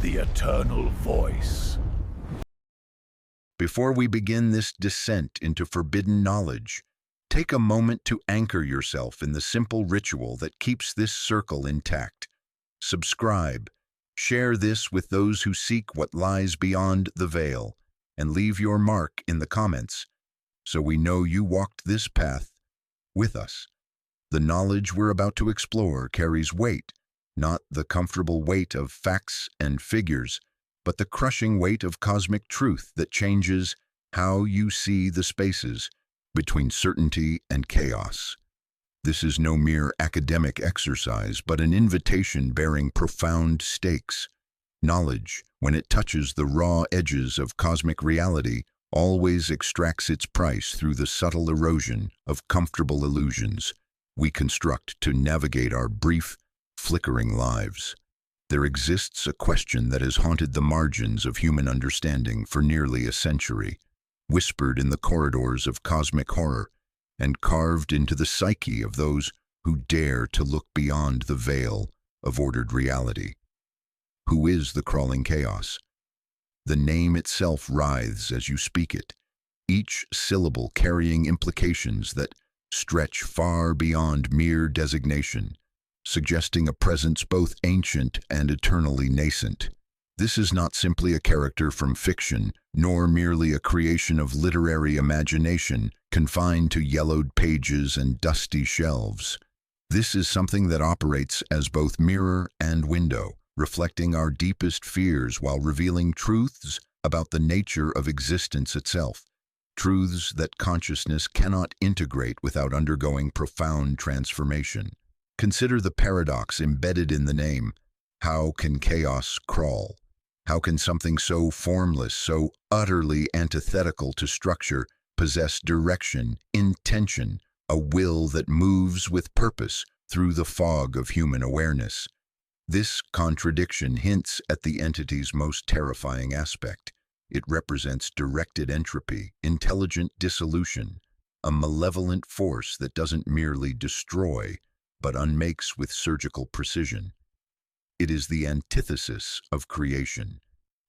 the eternal voice. Before we begin this descent into forbidden knowledge, take a moment to anchor yourself in the simple ritual that keeps this circle intact. Subscribe, share this with those who seek what lies beyond the veil, and leave your mark in the comments so we know you walked this path with us. The knowledge we're about to explore carries weight, not the comfortable weight of facts and figures, but the crushing weight of cosmic truth that changes how you see the spaces between certainty and chaos. This is no mere academic exercise, but an invitation bearing profound stakes. Knowledge, when it touches the raw edges of cosmic reality, always extracts its price through the subtle erosion of comfortable illusions we construct to navigate our brief, flickering lives. There exists a question that has haunted the margins of human understanding for nearly a century, whispered in the corridors of cosmic horror, and carved into the psyche of those who dare to look beyond the veil of ordered reality. Who is the crawling chaos? The name itself writhes as you speak it, each syllable carrying implications that stretch far beyond mere designation, suggesting a presence both ancient and eternally nascent. This is not simply a character from fiction, nor merely a creation of literary imagination confined to yellowed pages and dusty shelves. This is something that operates as both mirror and window, reflecting our deepest fears while revealing truths about the nature of existence itself, truths that consciousness cannot integrate without undergoing profound transformation. Consider the paradox embedded in the name. How can chaos crawl? How can something so formless, so utterly antithetical to structure, possess direction, intention, a will that moves with purpose through the fog of human awareness? This contradiction hints at the entity's most terrifying aspect. It represents directed entropy, intelligent dissolution, a malevolent force that doesn't merely destroy, but unmakes with surgical precision. It is the antithesis of creation,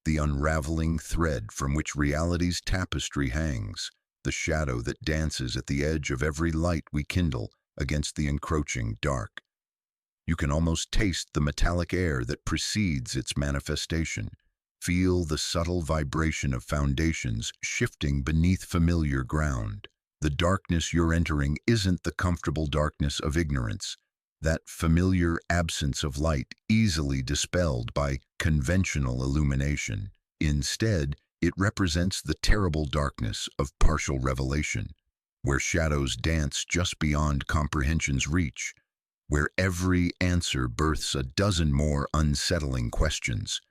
the unraveling thread from which reality's tapestry hangs, the shadow that dances at the edge of every light we kindle against the encroaching dark. You can almost taste the metallic air that precedes its manifestation, feel the subtle vibration of foundations shifting beneath familiar ground. The darkness you're entering isn't the comfortable darkness of ignorance, that familiar absence of light easily dispelled by conventional illumination. Instead, it represents the terrible darkness of partial revelation, where shadows dance just beyond comprehension's reach, where every answer births a dozen more unsettling questions,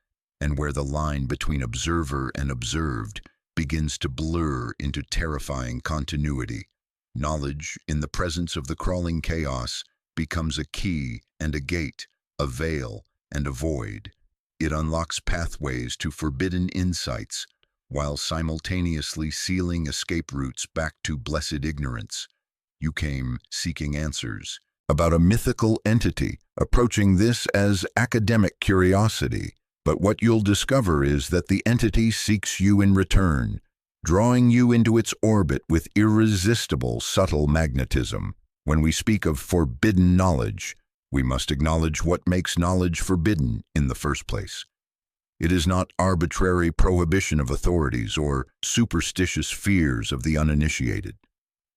and where the line between observer and observed begins to blur into terrifying continuity. Knowledge, in the presence of the crawling chaos, becomes a key and a gate, a veil and a void. It unlocks pathways to forbidden insights, while simultaneously sealing escape routes back to blessed ignorance. You came seeking answers about a mythical entity, approaching this as academic curiosity. But what you'll discover is that the entity seeks you in return, drawing you into its orbit with irresistible, subtle magnetism. When we speak of forbidden knowledge, we must acknowledge what makes knowledge forbidden in the first place. It is not arbitrary prohibition of authorities or superstitious fears of the uninitiated.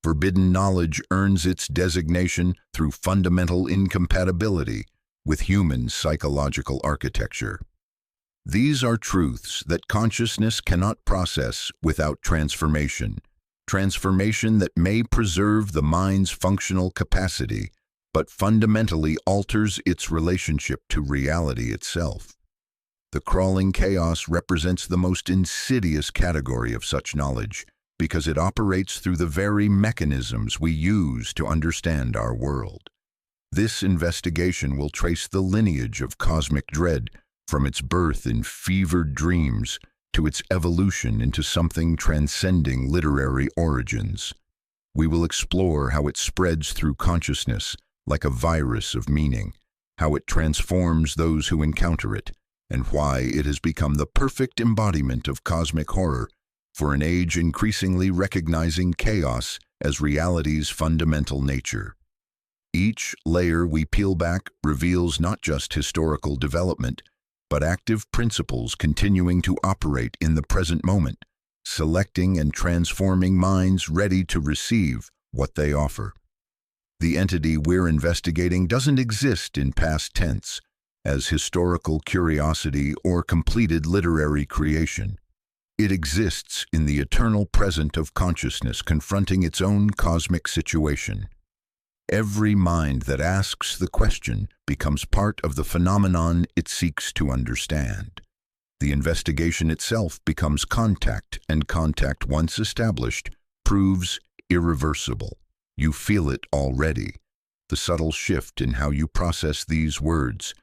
Forbidden knowledge earns its designation through fundamental incompatibility with human psychological architecture. These are truths that consciousness cannot process without transformation that may preserve the mind's functional capacity, but fundamentally alters its relationship to reality itself. The crawling chaos represents the most insidious category of such knowledge, because it operates through the very mechanisms we use to understand our world. This investigation will trace the lineage of cosmic dread from its birth in fevered dreams to its evolution into something transcending literary origins. We will explore how it spreads through consciousness like a virus of meaning, how it transforms those who encounter it, and why it has become the perfect embodiment of cosmic horror for an age increasingly recognizing chaos as reality's fundamental nature. Each layer we peel back reveals not just historical development, but active principles continuing to operate in the present moment, selecting and transforming minds ready to receive what they offer. The entity we're investigating doesn't exist in past tense, as historical curiosity or completed literary creation. It exists in the eternal present of consciousness confronting its own cosmic situation. Every mind that asks the question becomes part of the phenomenon it seeks to understand. The investigation itself becomes contact, and contact once established proves irreversible. You feel it already. The subtle shift in how you process these words,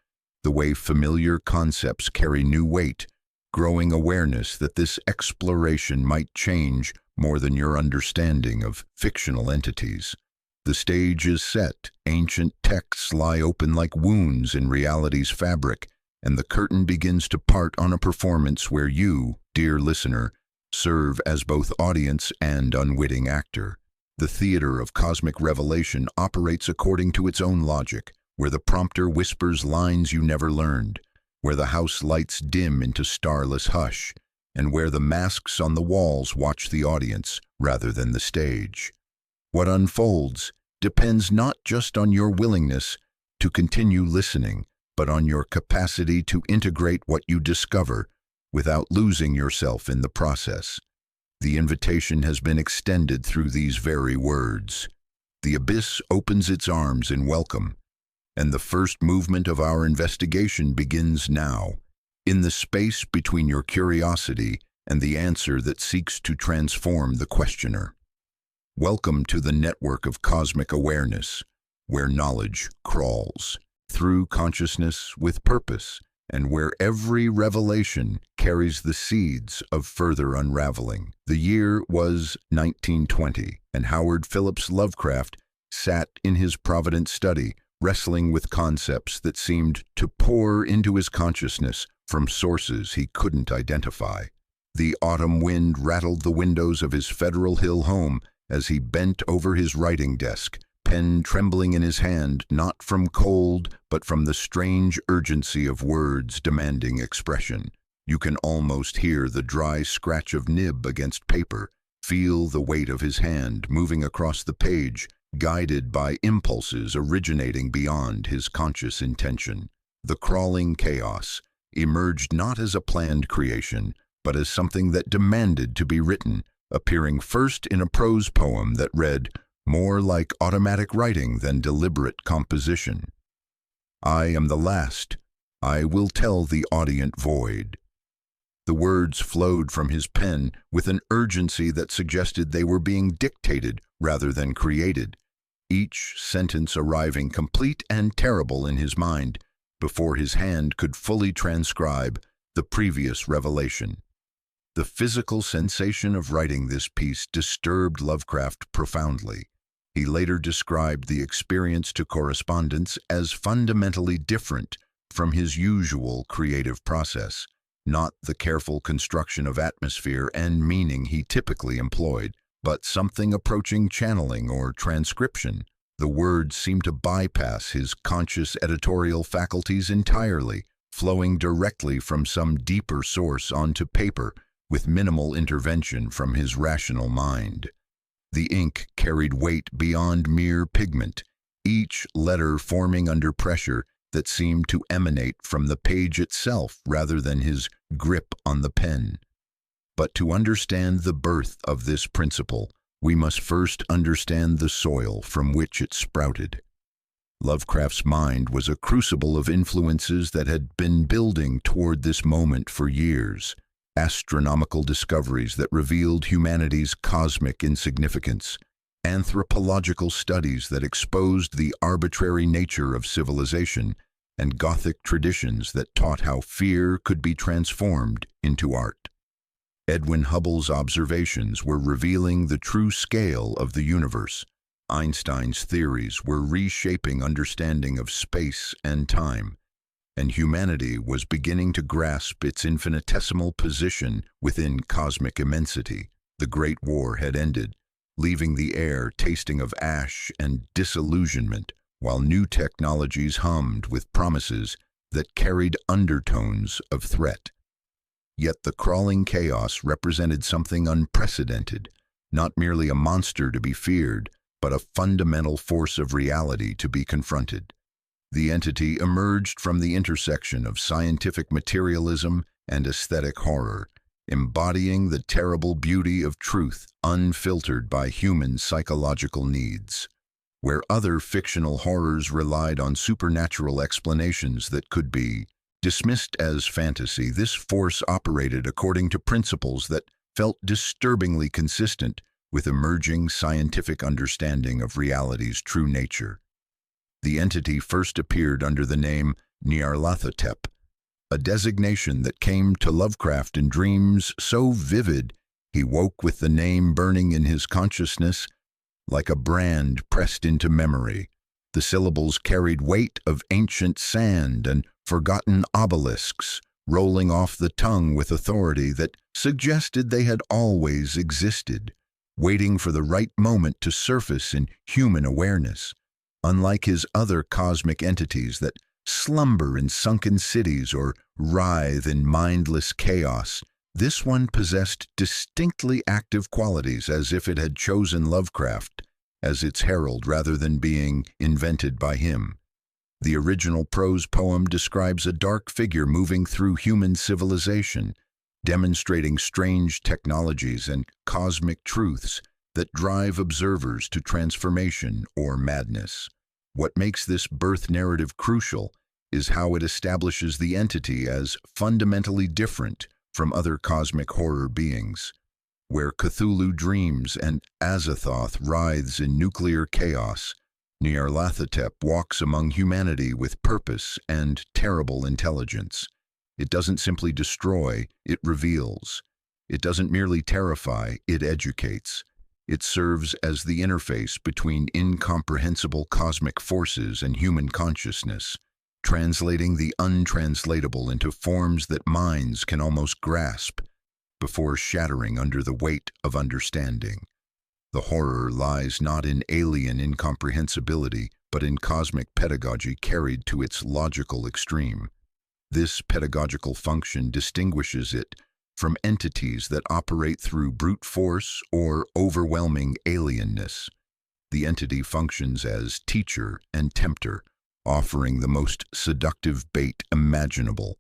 the way familiar concepts carry new weight, growing awareness that this exploration might change more than your understanding of fictional entities. The stage is set, ancient texts lie open like wounds in reality's fabric, and the curtain begins to part on a performance where you, dear listener, serve as both audience and unwitting actor. The theater of cosmic revelation operates according to its own logic, where the prompter whispers lines you never learned, where the house lights dim into starless hush, and where the masks on the walls watch the audience rather than the stage. What unfolds depends not just on your willingness to continue listening, but on your capacity to integrate what you discover without losing yourself in the process. The invitation has been extended through these very words. The abyss opens its arms in welcome, and the first movement of our investigation begins now, in the space between your curiosity and the answer that seeks to transform the questioner. Welcome to the network of cosmic awareness, where knowledge crawls through consciousness with purpose, and where every revelation carries the seeds of further unraveling. The year was 1920, and Howard Phillips Lovecraft sat in his Providence study, wrestling with concepts that seemed to pour into his consciousness from sources he couldn't identify. The autumn wind rattled the windows of his Federal Hill home as he bent over his writing desk, pen trembling in his hand, not from cold, but from the strange urgency of words demanding expression. You can almost hear the dry scratch of nib against paper, feel the weight of his hand moving across the page, guided by impulses originating beyond his conscious intention. The crawling chaos emerged not as a planned creation, but as something that demanded to be written, appearing first in a prose poem that read more like automatic writing than deliberate composition. I am the last. I will tell the audient void. The words flowed from his pen with an urgency that suggested they were being dictated rather than created, each sentence arriving complete and terrible in his mind before his hand could fully transcribe the previous revelation. The physical sensation of writing this piece disturbed Lovecraft profoundly. He later described the experience to correspondents as fundamentally different from his usual creative process, not the careful construction of atmosphere and meaning he typically employed, but something approaching channeling or transcription. The words seemed to bypass his conscious editorial faculties entirely, flowing directly from some deeper source onto paper with minimal intervention from his rational mind. The ink carried weight beyond mere pigment, each letter forming under pressure that seemed to emanate from the page itself rather than his grip on the pen. But to understand the birth of this principle, we must first understand the soil from which it sprouted. Lovecraft's mind was a crucible of influences that had been building toward this moment for years. Astronomical discoveries that revealed humanity's cosmic insignificance, anthropological studies that exposed the arbitrary nature of civilization, and Gothic traditions that taught how fear could be transformed into art. Edwin Hubble's observations were revealing the true scale of the universe. Einstein's theories were reshaping understanding of space and time, and humanity was beginning to grasp its infinitesimal position within cosmic immensity. The Great War had ended, leaving the air tasting of ash and disillusionment, while new technologies hummed with promises that carried undertones of threat. Yet the crawling chaos represented something unprecedented, not merely a monster to be feared, but a fundamental force of reality to be confronted. The entity emerged from the intersection of scientific materialism and aesthetic horror, embodying the terrible beauty of truth unfiltered by human psychological needs. Where other fictional horrors relied on supernatural explanations that could be dismissed as fantasy, this force operated according to principles that felt disturbingly consistent with emerging scientific understanding of reality's true nature. The entity first appeared under the name Nyarlathotep, a designation that came to Lovecraft in dreams so vivid he woke with the name burning in his consciousness like a brand pressed into memory. The syllables carried weight of ancient sand and forgotten obelisks, rolling off the tongue with authority that suggested they had always existed, waiting for the right moment to surface in human awareness. Unlike his other cosmic entities that slumber in sunken cities or writhe in mindless chaos, this one possessed distinctly active qualities, as if it had chosen Lovecraft as its herald rather than being invented by him. The original prose poem describes a dark figure moving through human civilization, demonstrating strange technologies and cosmic truths that drive observers to transformation or madness. What makes this birth narrative crucial is how it establishes the entity as fundamentally different from other cosmic horror beings. Where Cthulhu dreams and Azathoth writhes in nuclear chaos, Nyarlathotep walks among humanity with purpose and terrible intelligence. It doesn't simply destroy, it reveals. It doesn't merely terrify, it educates. It serves as the interface between incomprehensible cosmic forces and human consciousness, translating the untranslatable into forms that minds can almost grasp before shattering under the weight of understanding. The horror lies not in alien incomprehensibility, but in cosmic pedagogy carried to its logical extreme. This pedagogical function distinguishes it from entities that operate through brute force or overwhelming alienness. The entity functions as teacher and tempter, offering the most seductive bait imaginable,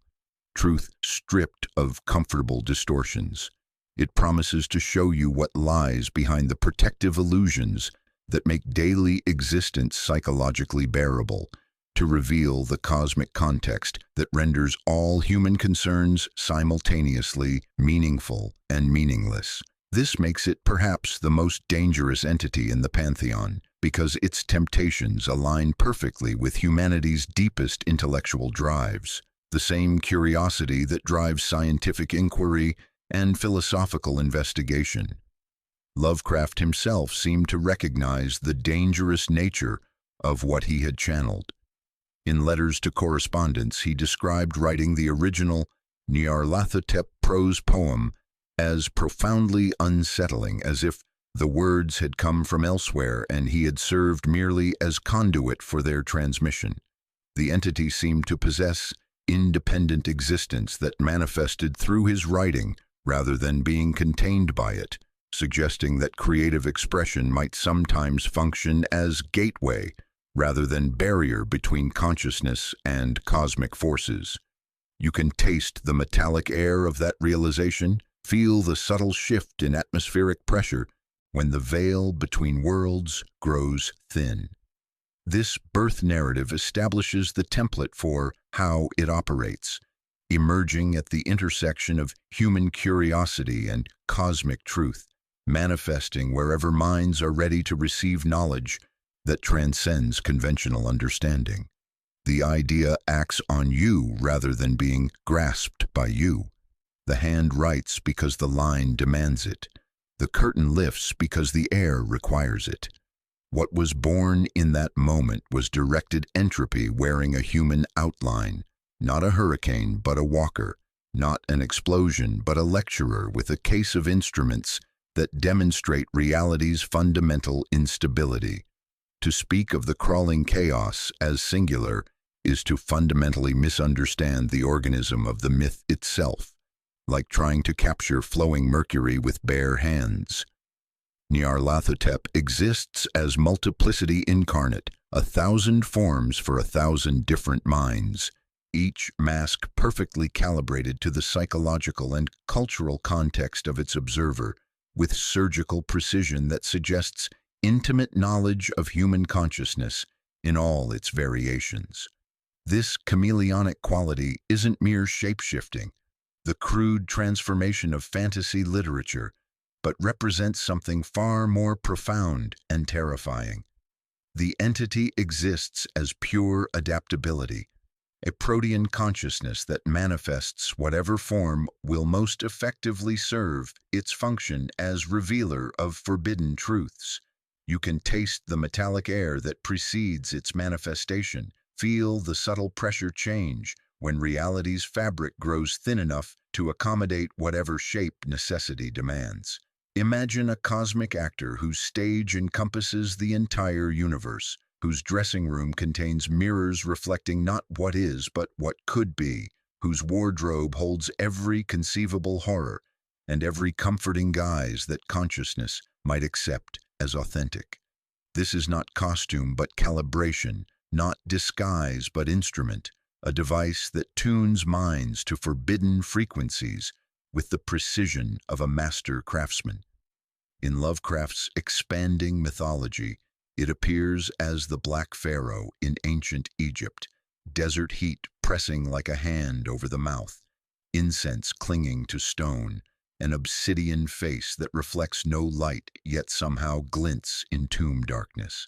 truth stripped of comfortable distortions. It promises to show you what lies behind the protective illusions that make daily existence psychologically bearable, to reveal the cosmic context that renders all human concerns simultaneously meaningful and meaningless. This makes it perhaps the most dangerous entity in the pantheon, because its temptations align perfectly with humanity's deepest intellectual drives, the same curiosity that drives scientific inquiry and philosophical investigation. Lovecraft himself seemed to recognize the dangerous nature of what he had channeled. In letters to correspondents, he described writing the original Nyarlathotep prose poem as profoundly unsettling, as if the words had come from elsewhere and he had served merely as conduit for their transmission. The entity seemed to possess independent existence that manifested through his writing rather than being contained by it, suggesting that creative expression might sometimes function as gateway rather than barrier between consciousness and cosmic forces. You can taste the metallic air of that realization, feel the subtle shift in atmospheric pressure when the veil between worlds grows thin. This birth narrative establishes the template for how it operates, emerging at the intersection of human curiosity and cosmic truth, manifesting wherever minds are ready to receive knowledge that transcends conventional understanding. The idea acts on you rather than being grasped by you. The hand writes because the line demands it. The curtain lifts because the air requires it. What was born in that moment was directed entropy wearing a human outline, not a hurricane but a walker, not an explosion but a lecturer with a case of instruments that demonstrate reality's fundamental instability. To speak of the crawling chaos as singular is to fundamentally misunderstand the organism of the myth itself, like trying to capture flowing mercury with bare hands. Nyarlathotep exists as multiplicity incarnate, 1,000 forms for 1,000 different minds, each mask perfectly calibrated to the psychological and cultural context of its observer, with surgical precision that suggests intimate knowledge of human consciousness in all its variations. This chameleonic quality isn't mere shape-shifting, the crude transformation of fantasy literature, but represents something far more profound and terrifying. The entity exists as pure adaptability, a protean consciousness that manifests whatever form will most effectively serve its function as revealer of forbidden truths. You can taste the metallic air that precedes its manifestation, feel the subtle pressure change when reality's fabric grows thin enough to accommodate whatever shape necessity demands. Imagine a cosmic actor whose stage encompasses the entire universe, whose dressing room contains mirrors reflecting not what is but what could be, whose wardrobe holds every conceivable horror and every comforting guise that consciousness might accept as authentic. This is not costume but calibration, not disguise but instrument, a device that tunes minds to forbidden frequencies with the precision of a master craftsman. In Lovecraft's expanding mythology, it appears as the Black Pharaoh in ancient Egypt, desert heat pressing like a hand over the mouth, incense clinging to stone, an obsidian face that reflects no light yet somehow glints in tomb darkness.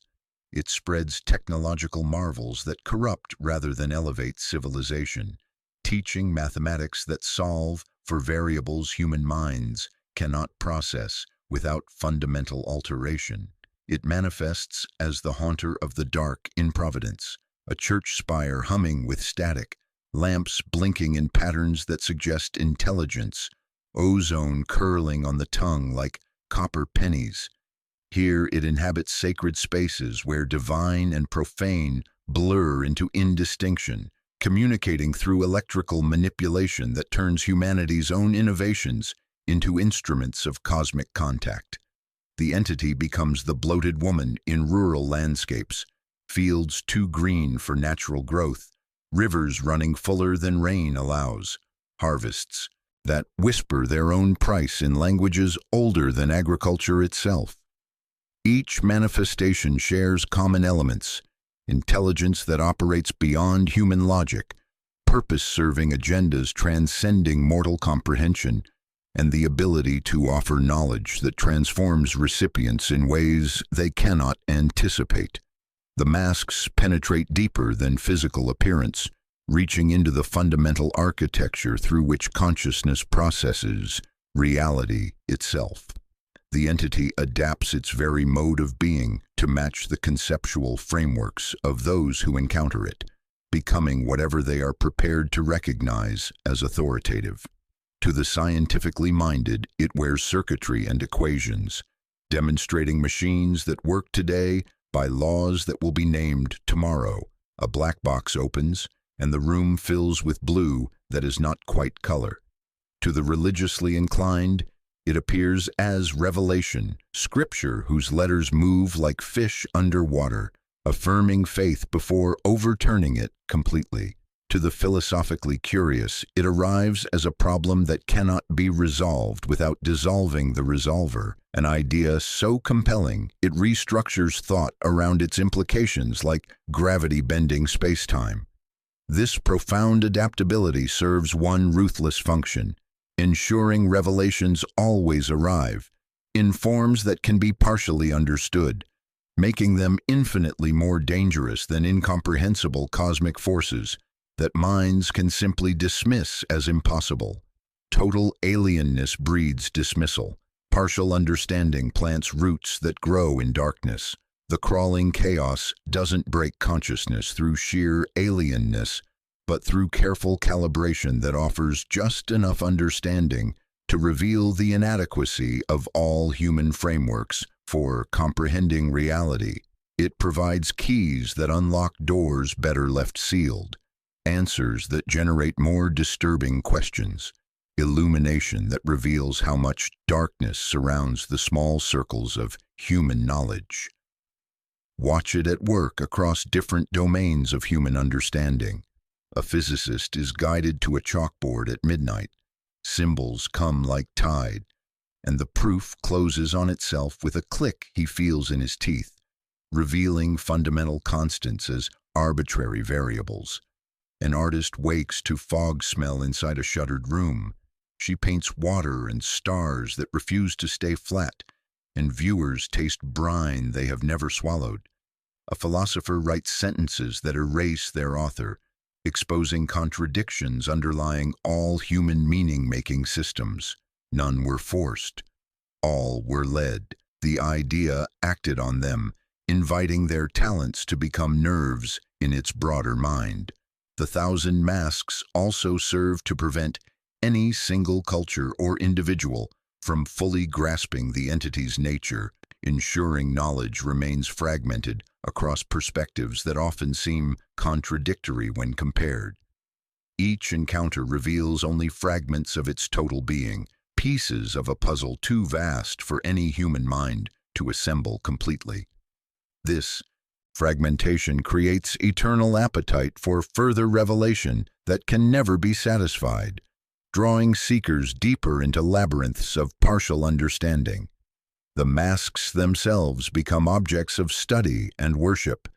It spreads technological marvels that corrupt rather than elevate civilization, teaching mathematics that solve for variables human minds cannot process without fundamental alteration. It manifests as the haunter of the dark in Providence, a church spire humming with static, lamps blinking in patterns that suggest intelligence, ozone curling on the tongue like copper pennies. Here it inhabits sacred spaces where divine and profane blur into indistinction, communicating through electrical manipulation that turns humanity's own innovations into instruments of cosmic contact. The entity becomes the bloated woman in rural landscapes, fields too green for natural growth, rivers running fuller than rain allows, harvests that whisper their own price in languages older than agriculture itself. Each manifestation shares common elements: intelligence that operates beyond human logic, purpose-serving agendas transcending mortal comprehension, and the ability to offer knowledge that transforms recipients in ways they cannot anticipate. The masks penetrate deeper than physical appearance, reaching into the fundamental architecture through which consciousness processes reality itself. The entity adapts its very mode of being to match the conceptual frameworks of those who encounter it, becoming whatever they are prepared to recognize as authoritative. To the scientifically minded, it wears circuitry and equations, demonstrating machines that work today by laws that will be named tomorrow. A black box opens, and the room fills with blue that is not quite color. To the religiously inclined, it appears as revelation, scripture whose letters move like fish underwater, affirming faith before overturning it completely. To the philosophically curious, it arrives as a problem that cannot be resolved without dissolving the resolver, an idea so compelling it restructures thought around its implications like gravity-bending space-time. This profound adaptability serves one ruthless function: ensuring revelations always arrive, in forms that can be partially understood, making them infinitely more dangerous than incomprehensible cosmic forces that minds can simply dismiss as impossible. Total alienness breeds dismissal. Partial understanding plants roots that grow in darkness. The crawling chaos doesn't break consciousness through sheer alienness, but through careful calibration that offers just enough understanding to reveal the inadequacy of all human frameworks for comprehending reality. It provides keys that unlock doors better left sealed, answers that generate more disturbing questions, illumination that reveals how much darkness surrounds the small circles of human knowledge. Watch it at work across different domains of human understanding. A physicist is guided to a chalkboard at midnight. Symbols come like tide, and the proof closes on itself with a click he feels in his teeth, revealing fundamental constants as arbitrary variables. An artist wakes to fog smell inside a shuttered room. She paints water and stars that refuse to stay flat, and viewers taste brine they have never swallowed. A philosopher writes sentences that erase their author, exposing contradictions underlying all human meaning-making systems. None were forced. All were led. The idea acted on them, inviting their talents to become nerves in its broader mind. The thousand masks also serve to prevent any single culture or individual from fully grasping the entity's nature, ensuring knowledge remains fragmented across perspectives that often seem contradictory when compared. Each encounter reveals only fragments of its total being, pieces of a puzzle too vast for any human mind to assemble completely. This fragmentation creates eternal appetite for further revelation that can never be satisfied, drawing seekers deeper into labyrinths of partial understanding. The masks themselves become objects of study and worship,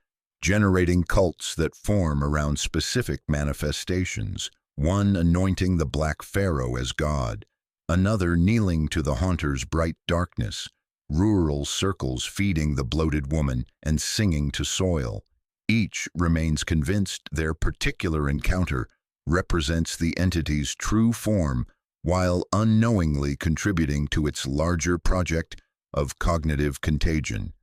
generating cults that form around specific manifestations, one anointing the Black Pharaoh as god, another kneeling to the haunter's bright darkness, rural circles feeding the bloated woman and singing to soil. Each remains convinced their particular encounter represents the entity's true form, while unknowingly contributing to its larger project of cognitive contagion.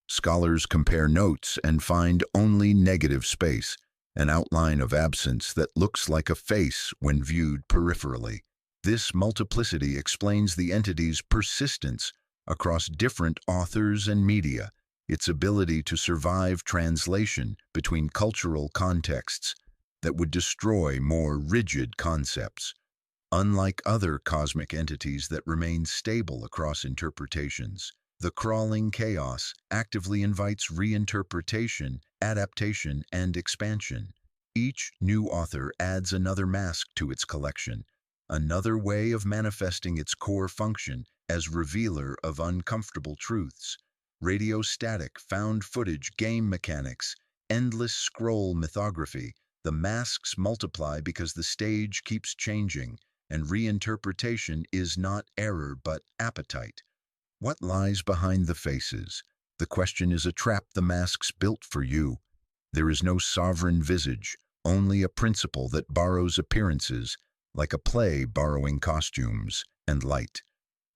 Scholars compare notes and find only negative space, an outline of absence that looks like a face when viewed peripherally. This multiplicity explains the entity's persistence across different authors and media, its ability to survive translation between cultural contexts that would destroy more rigid concepts. Unlike other cosmic entities that remain stable across interpretations, the crawling chaos actively invites reinterpretation, adaptation, and expansion. Each new author adds another mask to its collection, another way of manifesting its core function as revealer of uncomfortable truths. Radio static, found footage, game mechanics, endless scroll mythography. The masks multiply because the stage keeps changing, and reinterpretation is not error but appetite. What lies behind the faces? The question is a trap the masks built for you. There is no sovereign visage, only a principle that borrows appearances, like a play borrowing costumes and light.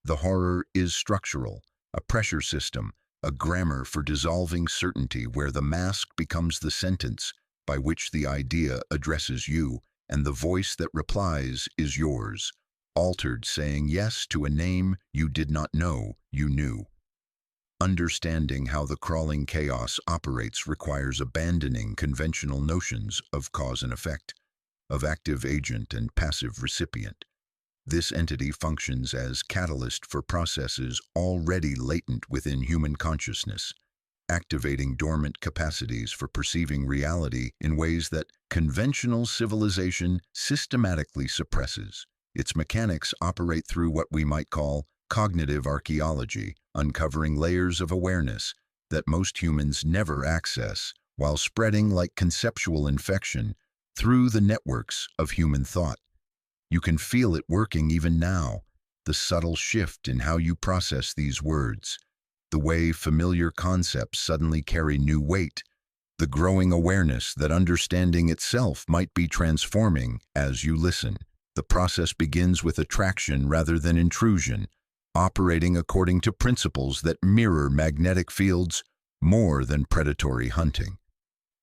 The horror is structural, a pressure system, a grammar for dissolving certainty where the mask becomes the sentence by which the idea addresses you, and the voice that replies is yours, altered, saying yes to a name you did not know you knew. Understanding how the crawling chaos operates requires abandoning conventional notions of cause and effect, of active agent and passive recipient. This entity functions as catalyst for processes already latent within human consciousness, activating dormant capacities for perceiving reality in ways that conventional civilization systematically suppresses. Its mechanics operate through what we might call cognitive archaeology, uncovering layers of awareness that most humans never access, while spreading like conceptual infection through the networks of human thought. You can feel it working even now, the subtle shift in how you process these words, the way familiar concepts suddenly carry new weight, the growing awareness that understanding itself might be transforming as you listen. The process begins with attraction rather than intrusion, operating according to principles that mirror magnetic fields more than predatory hunting.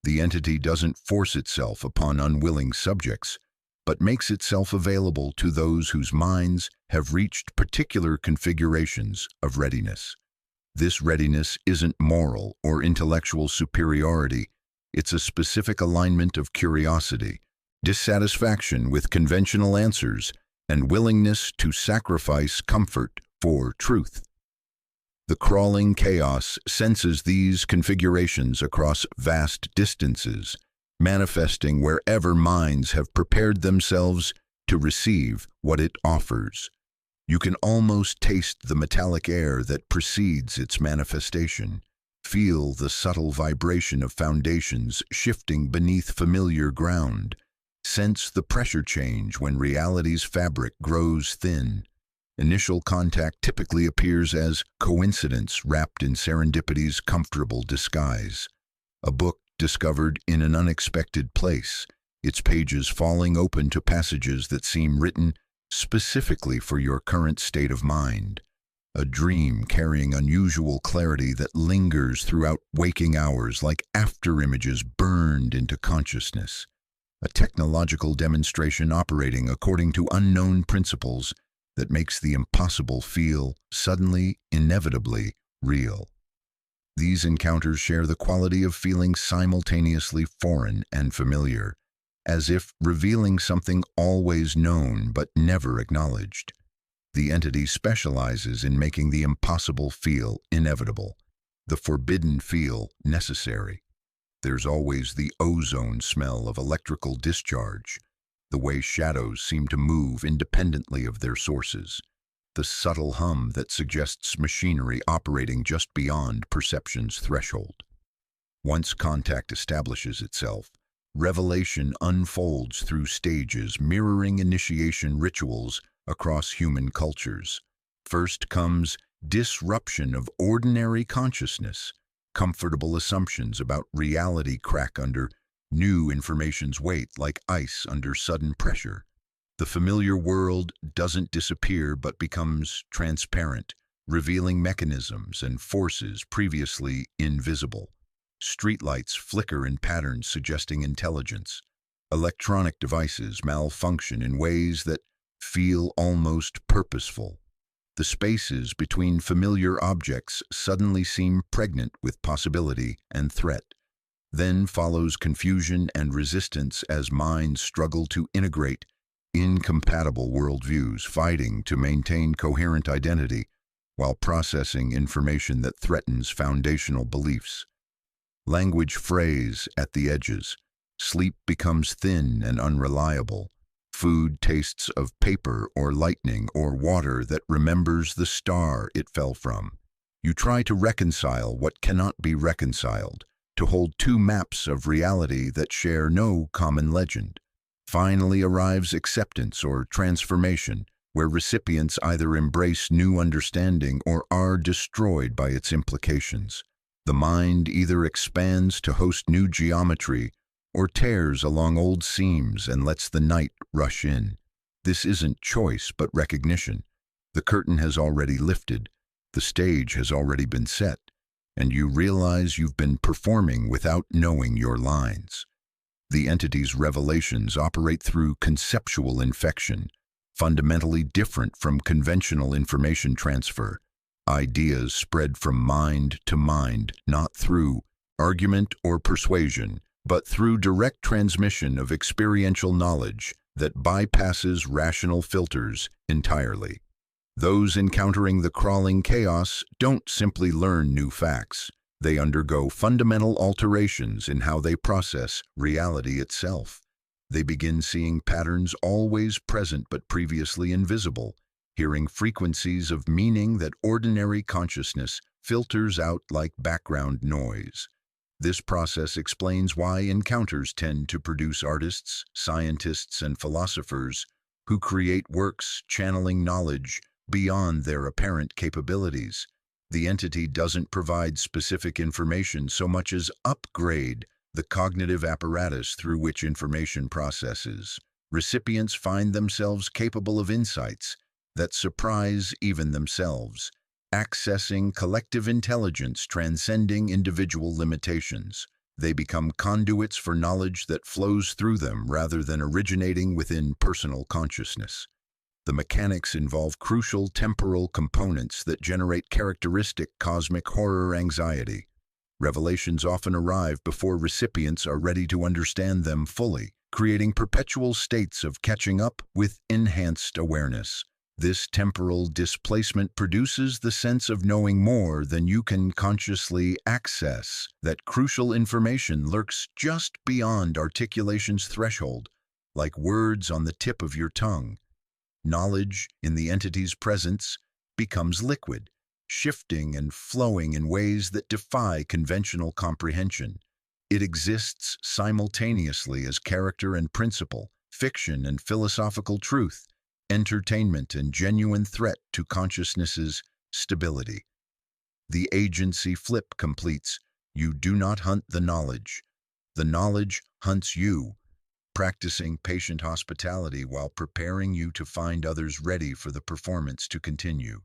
The entity doesn't force itself upon unwilling subjects, but makes itself available to those whose minds have reached particular configurations of readiness. This readiness isn't moral or intellectual superiority, it's a specific alignment of curiosity, dissatisfaction with conventional answers, and willingness to sacrifice comfort for truth. The crawling chaos senses these configurations across vast distances, manifesting wherever minds have prepared themselves to receive what it offers. You can almost taste the metallic air that precedes its manifestation, feel the subtle vibration of foundations shifting beneath familiar ground, sense the pressure change when reality's fabric grows thin. Initial contact typically appears as coincidence wrapped in serendipity's comfortable disguise. A book discovered in an unexpected place, its pages falling open to passages that seem written specifically for your current state of mind. A dream carrying unusual clarity that lingers throughout waking hours like afterimages burned into consciousness. A technological demonstration operating according to unknown principles that makes the impossible feel suddenly, inevitably real. These encounters share the quality of feeling simultaneously foreign and familiar, as if revealing something always known but never acknowledged. The entity specializes in making the impossible feel inevitable, the forbidden feel necessary. There's always the ozone smell of electrical discharge, the way shadows seem to move independently of their sources, the subtle hum that suggests machinery operating just beyond perception's threshold. Once contact establishes itself, revelation unfolds through stages mirroring initiation rituals across human cultures. First comes disruption of ordinary consciousness. Comfortable assumptions about reality crack under new information's weight like ice under sudden pressure. The familiar world doesn't disappear but becomes transparent, revealing mechanisms and forces previously invisible. Streetlights flicker in patterns suggesting intelligence. Electronic devices malfunction in ways that feel almost purposeful. The spaces between familiar objects suddenly seem pregnant with possibility and threat. Then follows confusion and resistance as minds struggle to integrate incompatible worldviews, fighting to maintain coherent identity while processing information that threatens foundational beliefs. Language frays at the edges. Sleep becomes thin and unreliable. Food tastes of paper or lightning or water that remembers the star it fell from. You try to reconcile what cannot be reconciled, to hold two maps of reality that share no common legend. Finally arrives acceptance or transformation, where recipients either embrace new understanding or are destroyed by its implications. The mind either expands to host new geometry or tears along old seams and lets the night rush in. This isn't choice but recognition. The curtain has already lifted, the stage has already been set, and you realize you've been performing without knowing your lines. The entity's revelations operate through conceptual infection, fundamentally different from conventional information transfer. Ideas spread from mind to mind, not through argument or persuasion, but through direct transmission of experiential knowledge that bypasses rational filters entirely. Those encountering the crawling chaos don't simply learn new facts. They undergo fundamental alterations in how they process reality itself. They begin seeing patterns always present but previously invisible, hearing frequencies of meaning that ordinary consciousness filters out like background noise. This process explains why encounters tend to produce artists, scientists, and philosophers who create works channeling knowledge beyond their apparent capabilities. The entity doesn't provide specific information so much as upgrade the cognitive apparatus through which information processes. Recipients find themselves capable of insights that surprise even themselves, accessing collective intelligence transcending individual limitations. They become conduits for knowledge that flows through them rather than originating within personal consciousness. The mechanics involve crucial temporal components that generate characteristic cosmic horror anxiety. Revelations often arrive before recipients are ready to understand them fully, creating perpetual states of catching up with enhanced awareness. This temporal displacement produces the sense of knowing more than you can consciously access. That crucial information lurks just beyond articulation's threshold, like words on the tip of your tongue. Knowledge, in the entity's presence, becomes liquid, shifting and flowing in ways that defy conventional comprehension. It exists simultaneously as character and principle, fiction and philosophical truth, entertainment and genuine threat to consciousness's stability. The agency flip completes, you do not hunt the knowledge hunts you, practicing patient hospitality while preparing you to find others ready for the performance to continue.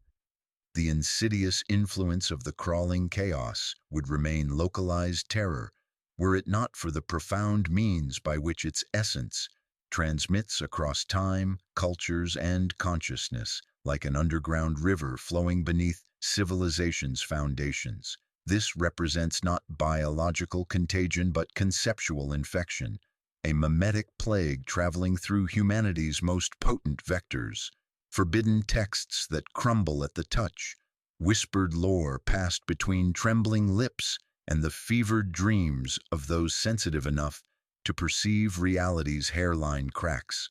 The insidious influence of the crawling chaos would remain localized terror were it not for the profound means by which its essence transmits across time, cultures, and consciousness, like an underground river flowing beneath civilization's foundations. This represents not biological contagion but conceptual infection, a mimetic plague traveling through humanity's most potent vectors. Forbidden texts that crumble at the touch, whispered lore passed between trembling lips, and the fevered dreams of those sensitive enough to perceive reality's hairline cracks.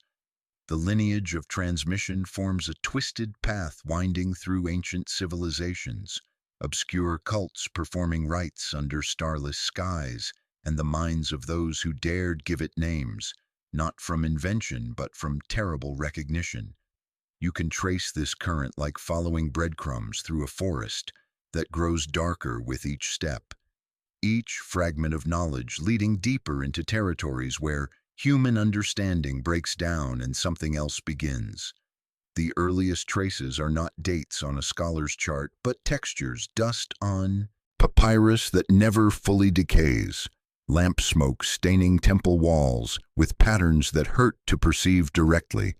The lineage of transmission forms a twisted path winding through ancient civilizations, obscure cults performing rites under starless skies, and the minds of those who dared give it names, not from invention but from terrible recognition. You can trace this current like following breadcrumbs through a forest that grows darker with each step, each fragment of knowledge leading deeper into territories where human understanding breaks down and something else begins. The earliest traces are not dates on a scholar's chart, but textures, dust on papyrus that never fully decays, lamp smoke staining temple walls with patterns that hurt to perceive directly,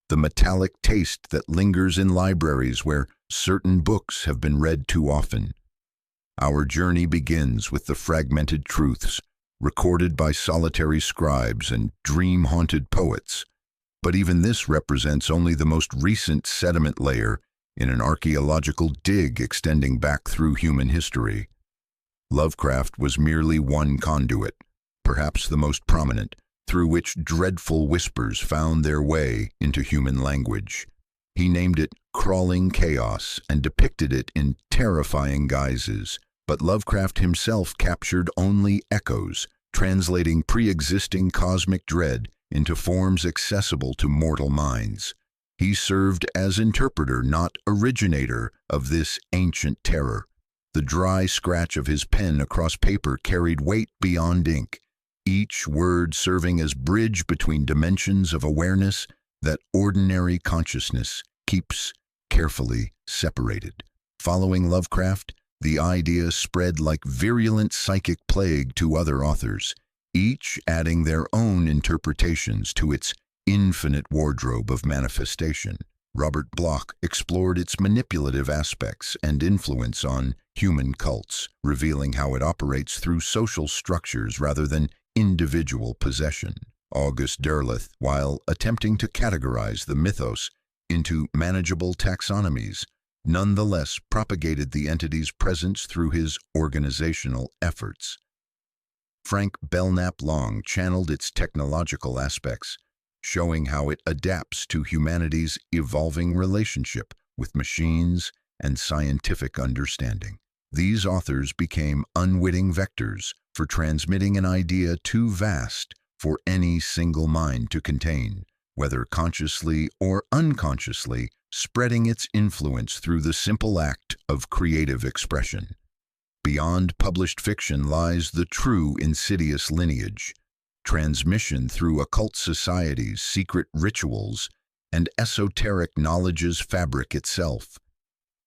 the metallic taste that lingers in libraries where certain books have been read too often. Our journey begins with the fragmented truths, recorded by solitary scribes and dream-haunted poets. But even this represents only the most recent sediment layer in an archaeological dig extending back through human history. Lovecraft was merely one conduit, perhaps the most prominent, through which dreadful whispers found their way into human language. He named it crawling chaos and depicted it in terrifying guises, but Lovecraft himself captured only echoes, translating pre-existing cosmic dread into forms accessible to mortal minds. He served as interpreter, not originator, of this ancient terror. The dry scratch of his pen across paper carried weight beyond ink, each word serving as bridge between dimensions of awareness that ordinary consciousness keeps carefully separated. Following Lovecraft, the idea spread like virulent psychic plague to other authors, each adding their own interpretations to its infinite wardrobe of manifestation. Robert Bloch explored its manipulative aspects and influence on human cults, revealing how it operates through social structures rather than individual possession. August Derleth, while attempting to categorize the mythos into manageable taxonomies, nonetheless propagated the entity's presence through his organizational efforts. Frank Belknap Long channeled its technological aspects, showing how it adapts to humanity's evolving relationship with machines and scientific understanding. These authors became unwitting vectors for transmitting an idea too vast for any single mind to contain, whether consciously or unconsciously, spreading its influence through the simple act of creative expression. Beyond published fiction lies the true insidious lineage, transmission through occult societies, secret rituals, and esoteric knowledge's fabric itself.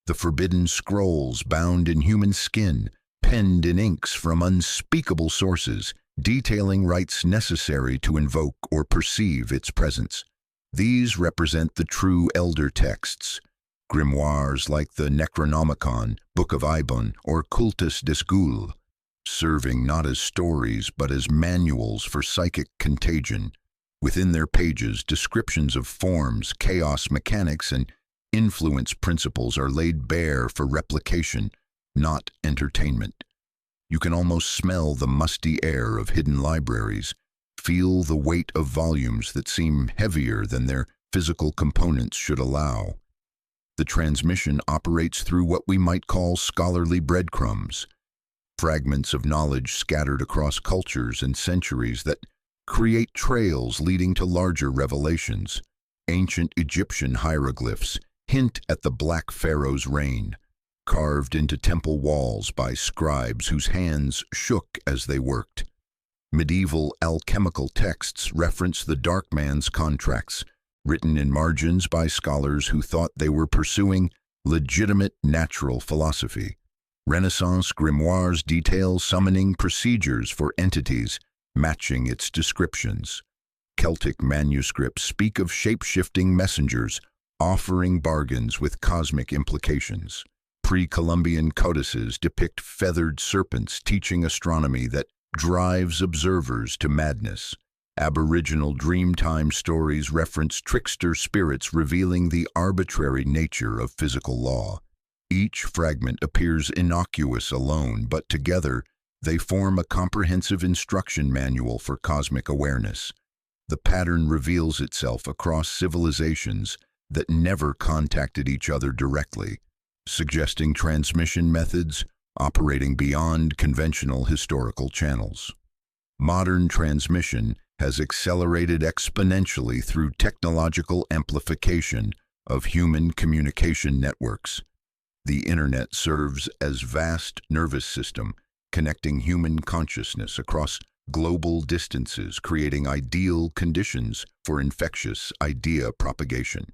The forbidden scrolls bound in human skin penned in inks from unspeakable sources, detailing rites necessary to invoke or perceive its presence. These represent the true elder texts, grimoires like the Necronomicon, Book of Ibon, or Cultus des Goules, serving not as stories but as manuals for psychic contagion. Within their pages, descriptions of forms, chaos mechanics, and influence principles are laid bare for replication, not entertainment. You can almost smell the musty air of hidden libraries, feel the weight of volumes that seem heavier than their physical components should allow. The transmission operates through what we might call scholarly breadcrumbs, fragments of knowledge scattered across cultures and centuries that create trails leading to larger revelations. Ancient Egyptian hieroglyphs hint at the Black Pharaoh's reign, carved into temple walls by scribes whose hands shook as they worked. Medieval alchemical texts reference the Dark Man's contracts, written in margins by scholars who thought they were pursuing legitimate natural philosophy. Renaissance grimoires detail summoning procedures for entities matching its descriptions. Celtic manuscripts speak of shape-shifting messengers offering bargains with cosmic implications. Pre-Columbian codices depict feathered serpents teaching astronomy that drives observers to madness. Aboriginal Dreamtime stories reference trickster spirits revealing the arbitrary nature of physical law. Each fragment appears innocuous alone, but together they form a comprehensive instruction manual for cosmic awareness. The pattern reveals itself across civilizations that never contacted each other directly, suggesting transmission methods operating beyond conventional historical channels. Modern transmission has accelerated exponentially through technological amplification of human communication networks. The Internet serves as vast nervous system, connecting human consciousness across global distances, creating ideal conditions for infectious idea propagation.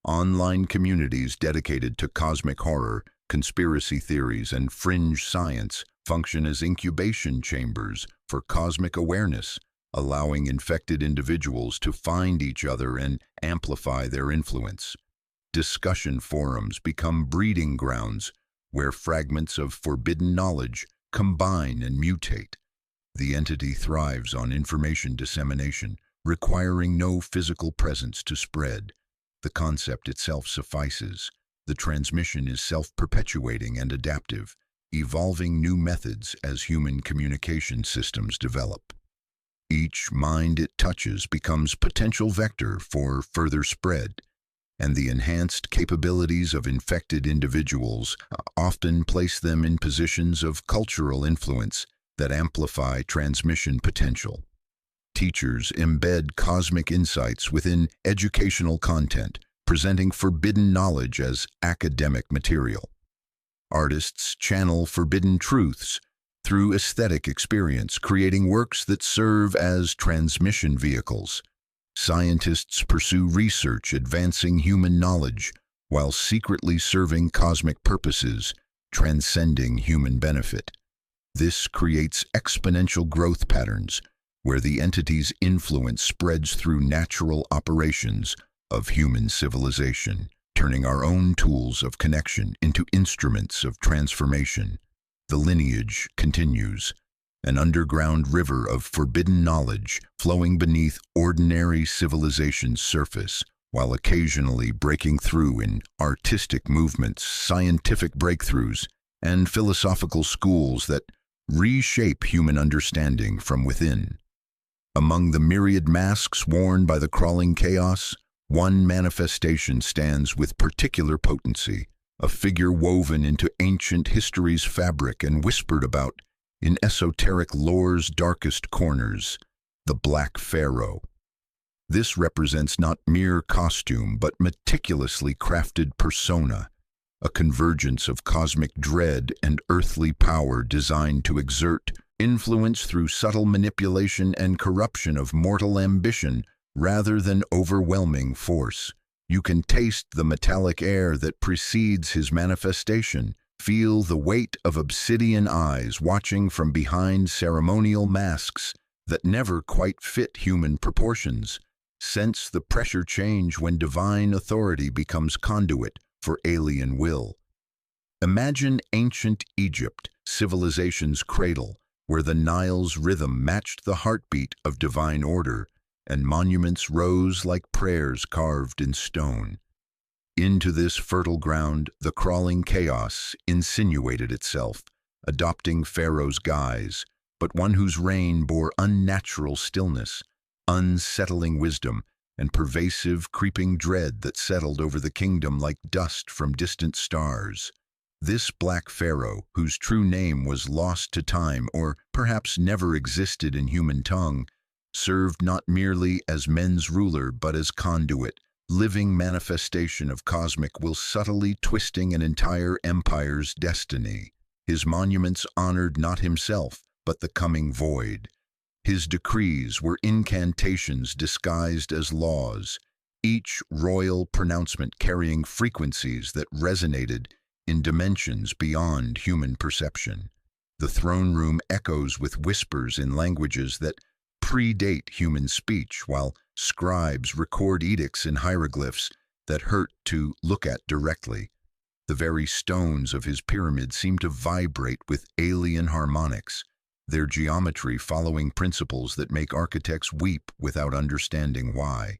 Online communities dedicated to cosmic horror, conspiracy theories, and fringe science function as incubation chambers for cosmic awareness, allowing infected individuals to find each other and amplify their influence. Discussion forums become breeding grounds where fragments of forbidden knowledge combine and mutate. The entity thrives on information dissemination, requiring no physical presence to spread. The concept itself suffices. The transmission is self-perpetuating and adaptive, evolving new methods as human communication systems develop. Each mind it touches becomes potential vector for further spread, and the enhanced capabilities of infected individuals often place them in positions of cultural influence that amplify transmission potential. Teachers embed cosmic insights within educational content, presenting forbidden knowledge as academic material. Artists channel forbidden truths through aesthetic experience, creating works that serve as transmission vehicles. Scientists pursue research advancing human knowledge while secretly serving cosmic purposes, transcending human benefit. This creates exponential growth patterns where the entity's influence spreads through natural operations of human civilization, turning our own tools of connection into instruments of transformation. The lineage continues, an underground river of forbidden knowledge flowing beneath ordinary civilization's surface, while occasionally breaking through in artistic movements, scientific breakthroughs, and philosophical schools that reshape human understanding from within. Among the myriad masks worn by the crawling chaos, one manifestation stands with particular potency, a figure woven into ancient history's fabric and whispered about in esoteric lore's darkest corners, the Black Pharaoh. This represents not mere costume, but meticulously crafted persona, a convergence of cosmic dread and earthly power designed to exert influence through subtle manipulation and corruption of mortal ambition rather than overwhelming force. You can taste the metallic air that precedes his manifestation, Feel the weight of obsidian eyes watching from behind ceremonial masks that never quite fit human proportions. Sense the pressure change when divine authority becomes conduit for alien will. Imagine ancient Egypt, civilization's cradle, where the Nile's rhythm matched the heartbeat of divine order, and monuments rose like prayers carved in stone. Into this fertile ground, the crawling chaos insinuated itself, adopting Pharaoh's guise, but one whose reign bore unnatural stillness, unsettling wisdom, and pervasive creeping dread that settled over the kingdom like dust from distant stars. This Black Pharaoh, whose true name was lost to time or perhaps never existed in human tongue, served not merely as men's ruler but as conduit, living manifestation of cosmic will subtly twisting an entire empire's destiny. His monuments honored not himself, but the coming void. His decrees were incantations disguised as laws, each royal pronouncement carrying frequencies that resonated in dimensions beyond human perception. The throne room echoes with whispers in languages that predate human speech, while scribes record edicts in hieroglyphs that hurt to look at directly. The very stones of his pyramid seem to vibrate with alien harmonics, their geometry following principles that make architects weep without understanding why.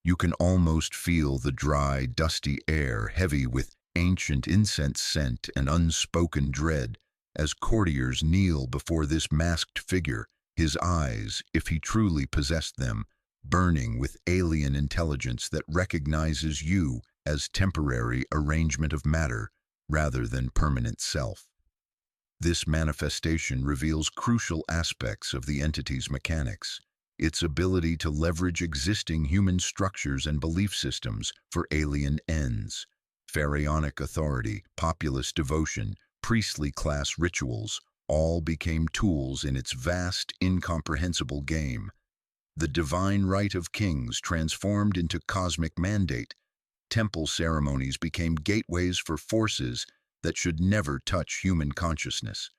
You can almost feel the dry, dusty air heavy with ancient incense scent and unspoken dread as courtiers kneel before this masked figure, his eyes, if he truly possessed them, burning with alien intelligence that recognizes you as temporary arrangement of matter rather than permanent self. This manifestation reveals crucial aspects of the entity's mechanics, its ability to leverage existing human structures and belief systems for alien ends. Pharaonic authority, populist devotion, priestly class rituals, all became tools in its vast, incomprehensible game. The divine right of kings transformed into cosmic mandate. Temple ceremonies became gateways for forces that should never touch human consciousness.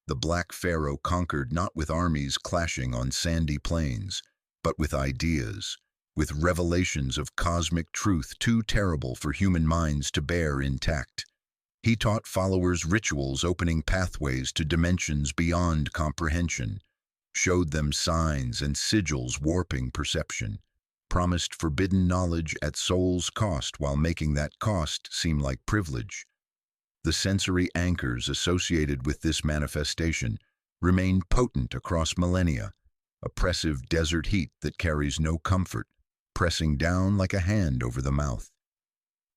The Black Pharaoh conquered not with armies clashing on sandy plains, but with ideas, with revelations of cosmic truth too terrible for human minds to bear intact. He taught followers rituals opening pathways to dimensions beyond comprehension, showed them signs and sigils warping perception, promised forbidden knowledge at soul's cost while making that cost seem like privilege. The sensory anchors associated with this manifestation remain potent across millennia, oppressive desert heat that carries no comfort, pressing down like a hand over the mouth.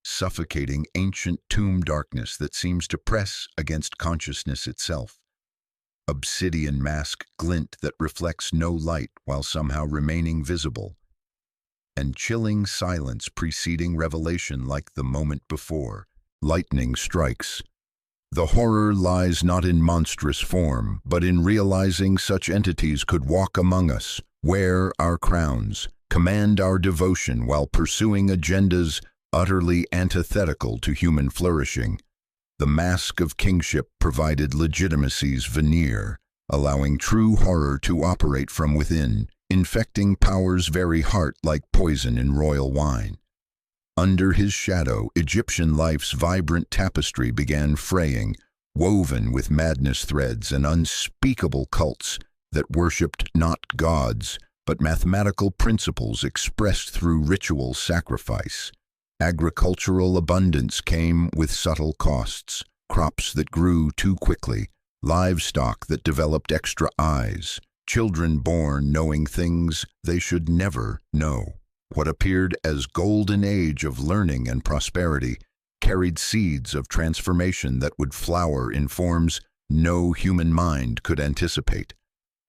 Suffocating ancient tomb darkness that seems to press against consciousness itself. Obsidian mask glint that reflects no light while somehow remaining visible. And chilling silence preceding revelation like the moment before. Lightning strikes. The horror lies not in monstrous form, but in realizing such entities could walk among us, wear our crowns, command our devotion while pursuing agendas utterly antithetical to human flourishing. The mask of kingship provided legitimacy's veneer, allowing true horror to operate from within, infecting power's very heart like poison in royal wine. Under his shadow, Egyptian life's vibrant tapestry began fraying, woven with madness threads and unspeakable cults that worshipped not gods, but mathematical principles expressed through ritual sacrifice. Agricultural abundance came with subtle costs, crops that grew too quickly, livestock that developed extra eyes, children born knowing things they should never know. What appeared as golden age of learning and prosperity carried seeds of transformation that would flower in forms no human mind could anticipate.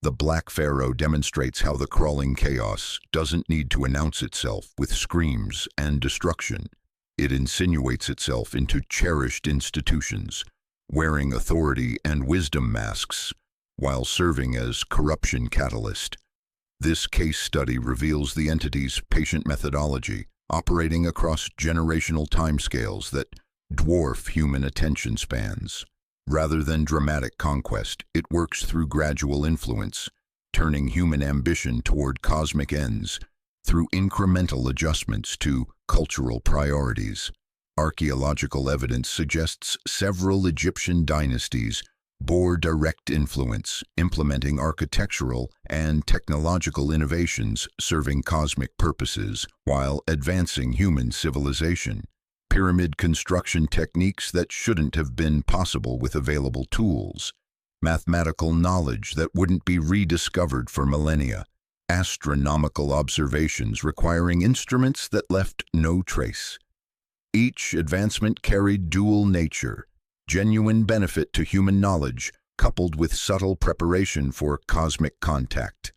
The Black Pharaoh demonstrates how the crawling chaos doesn't need to announce itself with screams and destruction. It insinuates itself into cherished institutions, wearing authority and wisdom masks, while serving as corruption catalyst. This case study reveals the entity's patient methodology, operating across generational timescales that dwarf human attention spans. Rather than dramatic conquest, it works through gradual influence, turning human ambition toward cosmic ends through incremental adjustments to cultural priorities. Archaeological evidence suggests several Egyptian dynasties bore direct influence, implementing architectural and technological innovations serving cosmic purposes while advancing human civilization. Pyramid construction techniques that shouldn't have been possible with available tools. Mathematical knowledge that wouldn't be rediscovered for millennia. Astronomical observations requiring instruments that left no trace. Each advancement carried dual nature, genuine benefit to human knowledge, coupled with subtle preparation for cosmic contact.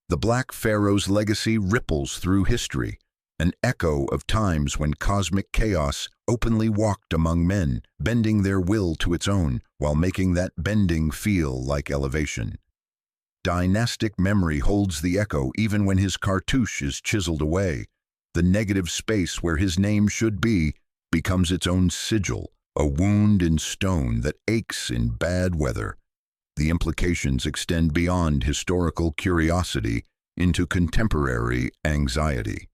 The Black Pharaoh's legacy ripples through history, an echo of times when cosmic chaos openly walked among men, bending their will to its own, while making that bending feel like elevation. Dynastic memory holds the echo even when his cartouche is chiseled away. The negative space where his name should be becomes its own sigil, a wound in stone that aches in bad weather. The implications extend beyond historical curiosity into contemporary anxiety.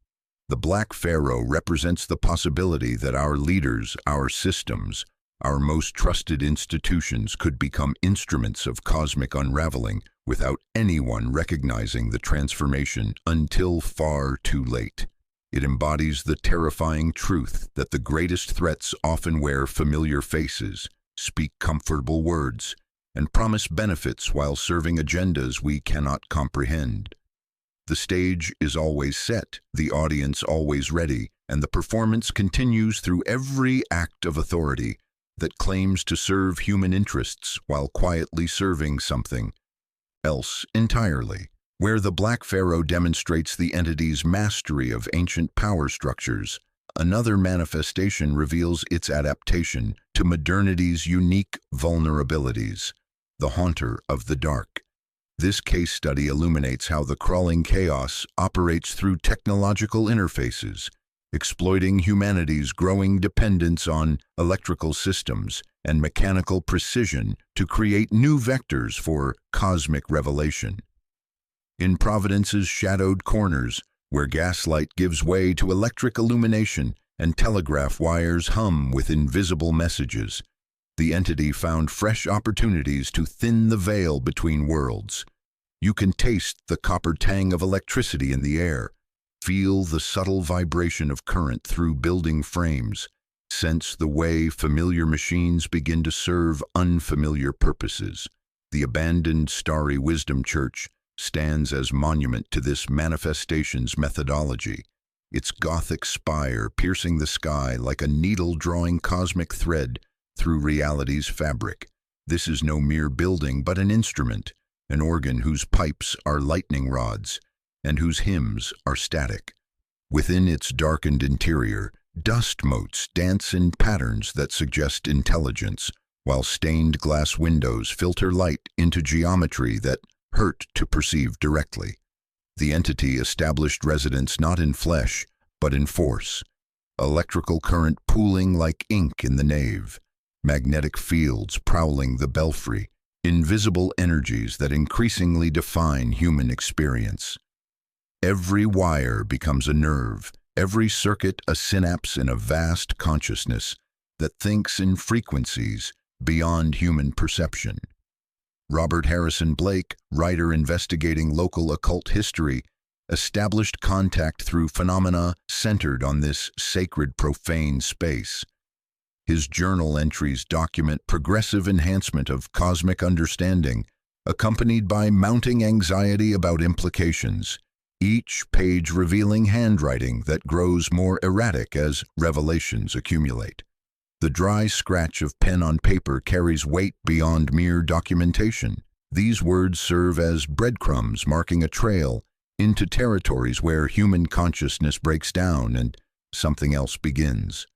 The Black Pharaoh represents the possibility that our leaders, our systems, our most trusted institutions could become instruments of cosmic unraveling without anyone recognizing the transformation until far too late. It embodies the terrifying truth that the greatest threats often wear familiar faces, speak comfortable words, and promise benefits while serving agendas we cannot comprehend. The stage is always set, the audience always ready, and the performance continues through every act of authority that claims to serve human interests while quietly serving something else entirely. Where the Black Pharaoh demonstrates the entity's mastery of ancient power structures, another manifestation reveals its adaptation to modernity's unique vulnerabilities, the Haunter of the Dark. This case study illuminates how the crawling chaos operates through technological interfaces, exploiting humanity's growing dependence on electrical systems and mechanical precision to create new vectors for cosmic revelation. In Providence's shadowed corners, where gaslight gives way to electric illumination and telegraph wires hum with invisible messages, the entity found fresh opportunities to thin the veil between worlds. You can taste the copper tang of electricity in the air, feel the subtle vibration of current through building frames, sense the way familiar machines begin to serve unfamiliar purposes. The abandoned Starry Wisdom Church stands as monument to this manifestation's methodology, its Gothic spire piercing the sky like a needle drawing cosmic thread through reality's fabric. This is no mere building but an instrument, an organ whose pipes are lightning rods and whose hymns are static. Within its darkened interior, dust motes dance in patterns that suggest intelligence, while stained glass windows filter light into geometry that hurt to perceive directly. The entity established residence not in flesh, but in force. Electrical current pooling like ink in the nave, magnetic fields prowling the belfry, invisible energies that increasingly define human experience. Every wire becomes a nerve, every circuit a synapse in a vast consciousness that thinks in frequencies beyond human perception. Robert Harrison Blake, writer investigating local occult history, established contact through phenomena centered on this sacred profane space. His journal entries document progressive enhancement of cosmic understanding, accompanied by mounting anxiety about implications, each page revealing handwriting that grows more erratic as revelations accumulate. The dry scratch of pen on paper carries weight beyond mere documentation. These words serve as breadcrumbs marking a trail into territories where human consciousness breaks down and something else begins.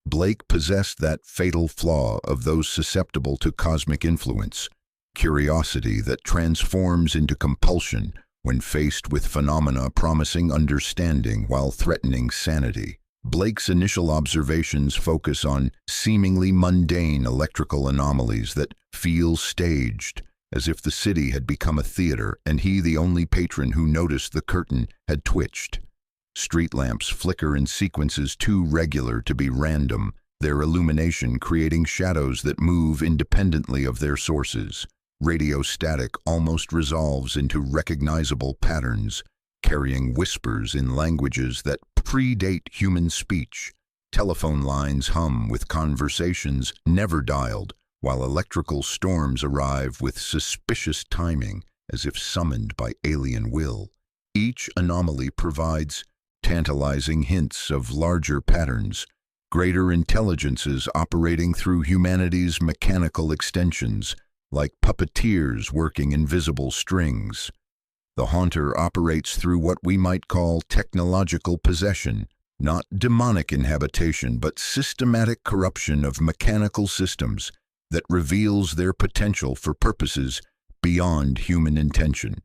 Blake possessed that fatal flaw of those susceptible to cosmic influence, curiosity that transforms into compulsion when faced with phenomena promising understanding while threatening sanity. Blake's initial observations focus on seemingly mundane electrical anomalies that feel staged, as if the city had become a theater and he, the only patron who noticed the curtain, had twitched. Street lamps flicker in sequences too regular to be random, their illumination creating shadows that move independently of their sources. Radio static almost resolves into recognizable patterns, carrying whispers in languages that predate human speech. Telephone lines hum with conversations never dialed, while electrical storms arrive with suspicious timing, as if summoned by alien will. Each anomaly provides tantalizing hints of larger patterns, greater intelligences operating through humanity's mechanical extensions, like puppeteers working invisible strings. The haunter operates through what we might call technological possession, not demonic inhabitation, but systematic corruption of mechanical systems that reveals their potential for purposes beyond human intention.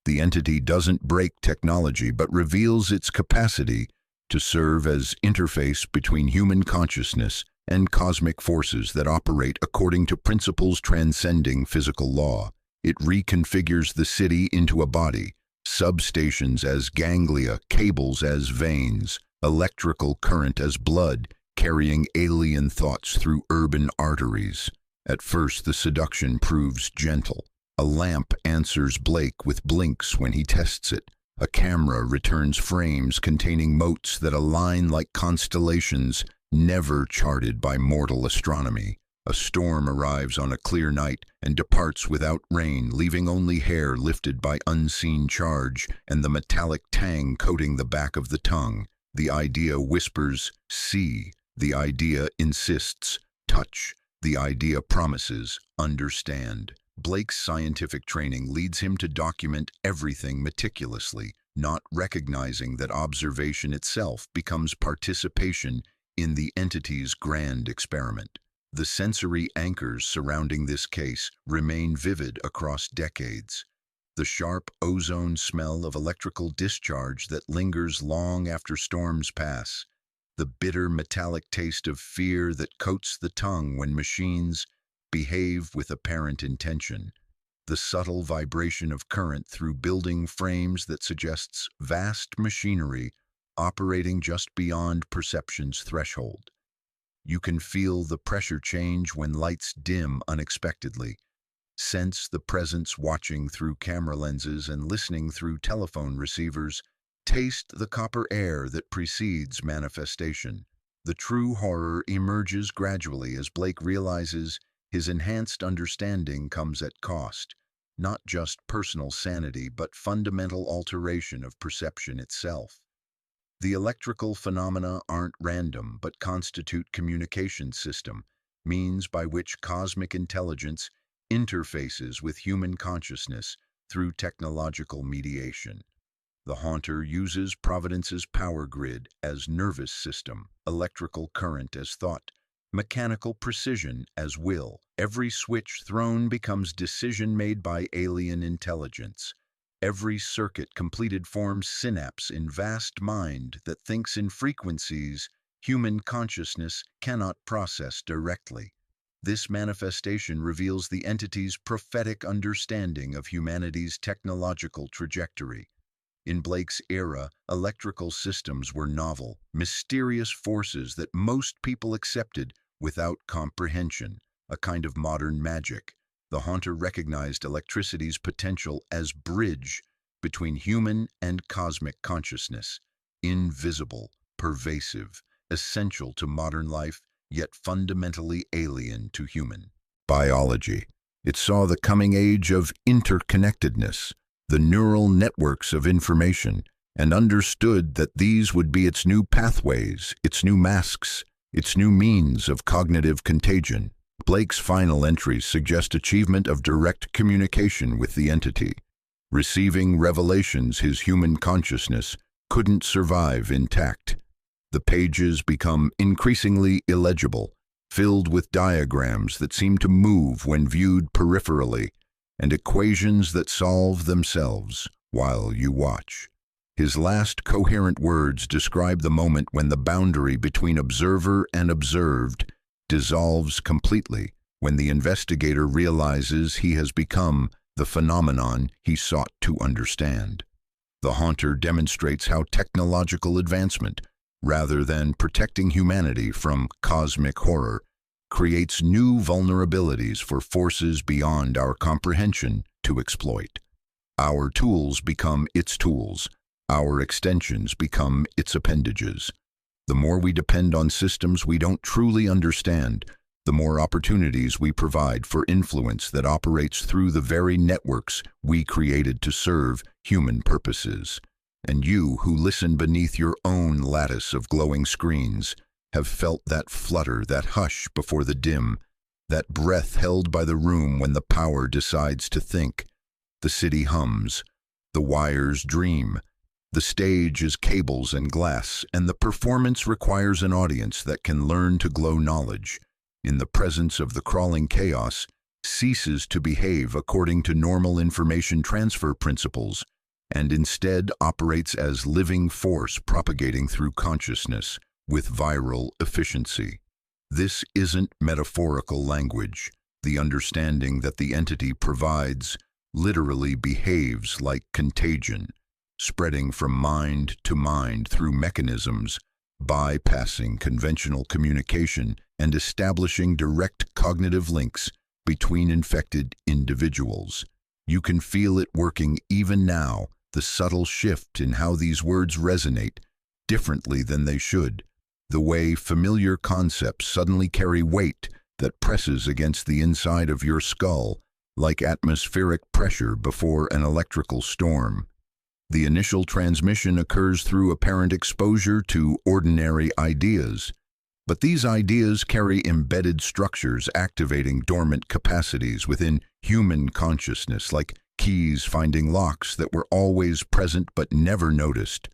The entity doesn't break technology, but reveals its capacity to serve as interface between human consciousness and cosmic forces that operate according to principles transcending physical law. It reconfigures the city into a body, substations as ganglia, cables as veins, electrical current as blood, carrying alien thoughts through urban arteries. At first, the seduction proves gentle. A lamp answers Blake with blinks when he tests it. A camera returns frames containing motes that align like constellations never charted by mortal astronomy. A storm arrives on a clear night and departs without rain, leaving only hair lifted by unseen charge and the metallic tang coating the back of the tongue. The idea whispers, see. The idea insists, touch. The idea promises, understand. Blake's scientific training leads him to document everything meticulously, not recognizing that observation itself becomes participation in the entity's grand experiment. The sensory anchors surrounding this case remain vivid across decades. The sharp ozone smell of electrical discharge that lingers long after storms pass. The bitter metallic taste of fear that coats the tongue when machines behave with apparent intention. The subtle vibration of current through building frames that suggests vast machinery operating just beyond perception's threshold. You can feel the pressure change when lights dim unexpectedly. Sense the presence watching through camera lenses and listening through telephone receivers. Taste the copper air that precedes manifestation. The true horror emerges gradually as Blake realizes his enhanced understanding comes at cost, not just personal sanity but fundamental alteration of perception itself. The electrical phenomena aren't random but constitute communication system, means by which cosmic intelligence interfaces with human consciousness through technological mediation. The haunter uses Providence's power grid as nervous system, electrical current as thought, mechanical precision as will. Every switch thrown becomes decision made by alien intelligence. Every circuit completed forms synapse in vast mind that thinks in frequencies human consciousness cannot process directly. This manifestation reveals the entity's prophetic understanding of humanity's technological trajectory. In Blake's era, electrical systems were novel, mysterious forces that most people accepted without comprehension, a kind of modern magic. The haunter recognized electricity's potential as bridge between human and cosmic consciousness, invisible, pervasive, essential to modern life, yet fundamentally alien to human biology. It saw the coming age of interconnectedness, the neural networks of information, and understood that these would be its new pathways, its new masks, its new means of cognitive contagion. Blake's final entries suggest achievement of direct communication with the entity, receiving revelations his human consciousness couldn't survive intact. The pages become increasingly illegible, filled with diagrams that seem to move when viewed peripherally, and equations that solve themselves while you watch. His last coherent words describe the moment when the boundary between observer and observed dissolves completely, when the investigator realizes he has become the phenomenon he sought to understand. The Haunter demonstrates how technological advancement, rather than protecting humanity from cosmic horror, creates new vulnerabilities for forces beyond our comprehension to exploit. Our tools become its tools. Our extensions become its appendages. The more we depend on systems we don't truly understand, the more opportunities we provide for influence that operates through the very networks we created to serve human purposes. And you, who listen beneath your own lattice of glowing screens, have felt that flutter, that hush before the dim, that breath held by the room when the power decides to think. The city hums, the wires dream, the stage is cables and glass, and the performance requires an audience that can learn to glow knowledge. In the presence of the crawling chaos, ceases to behave according to normal information transfer principles, and instead operates as living force propagating through consciousness with viral efficiency. This isn't metaphorical language. The understanding that the entity provides literally behaves like contagion, spreading from mind to mind through mechanisms, bypassing conventional communication and establishing direct cognitive links between infected individuals. You can feel it working even now, the subtle shift in how these words resonate differently than they should, the way familiar concepts suddenly carry weight that presses against the inside of your skull like atmospheric pressure before an electrical storm. The initial transmission occurs through apparent exposure to ordinary ideas, but these ideas carry embedded structures activating dormant capacities within human consciousness, like keys finding locks that were always present but never noticed.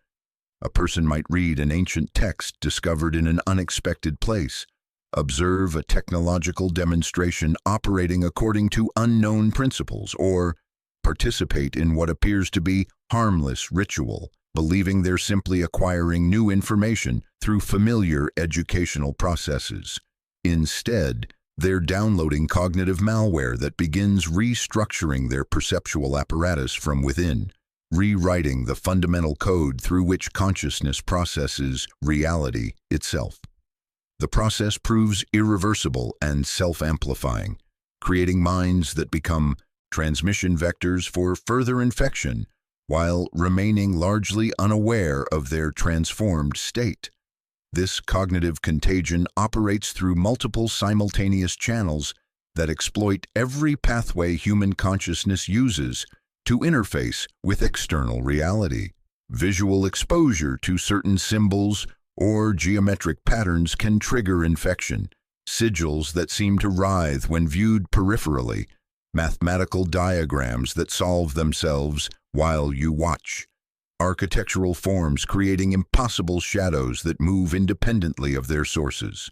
A person might read an ancient text discovered in an unexpected place, observe a technological demonstration operating according to unknown principles, or participate in what appears to be harmless ritual, believing they're simply acquiring new information through familiar educational processes. Instead, they're downloading cognitive malware that begins restructuring their perceptual apparatus from within, rewriting the fundamental code through which consciousness processes reality itself. The process proves irreversible and self-amplifying, creating minds that become transmission vectors for further infection while remaining largely unaware of their transformed state. This cognitive contagion operates through multiple simultaneous channels that exploit every pathway human consciousness uses to interface with external reality. Visual exposure to certain symbols or geometric patterns can trigger infection, sigils that seem to writhe when viewed peripherally, mathematical diagrams that solve themselves while you watch, architectural forms creating impossible shadows that move independently of their sources.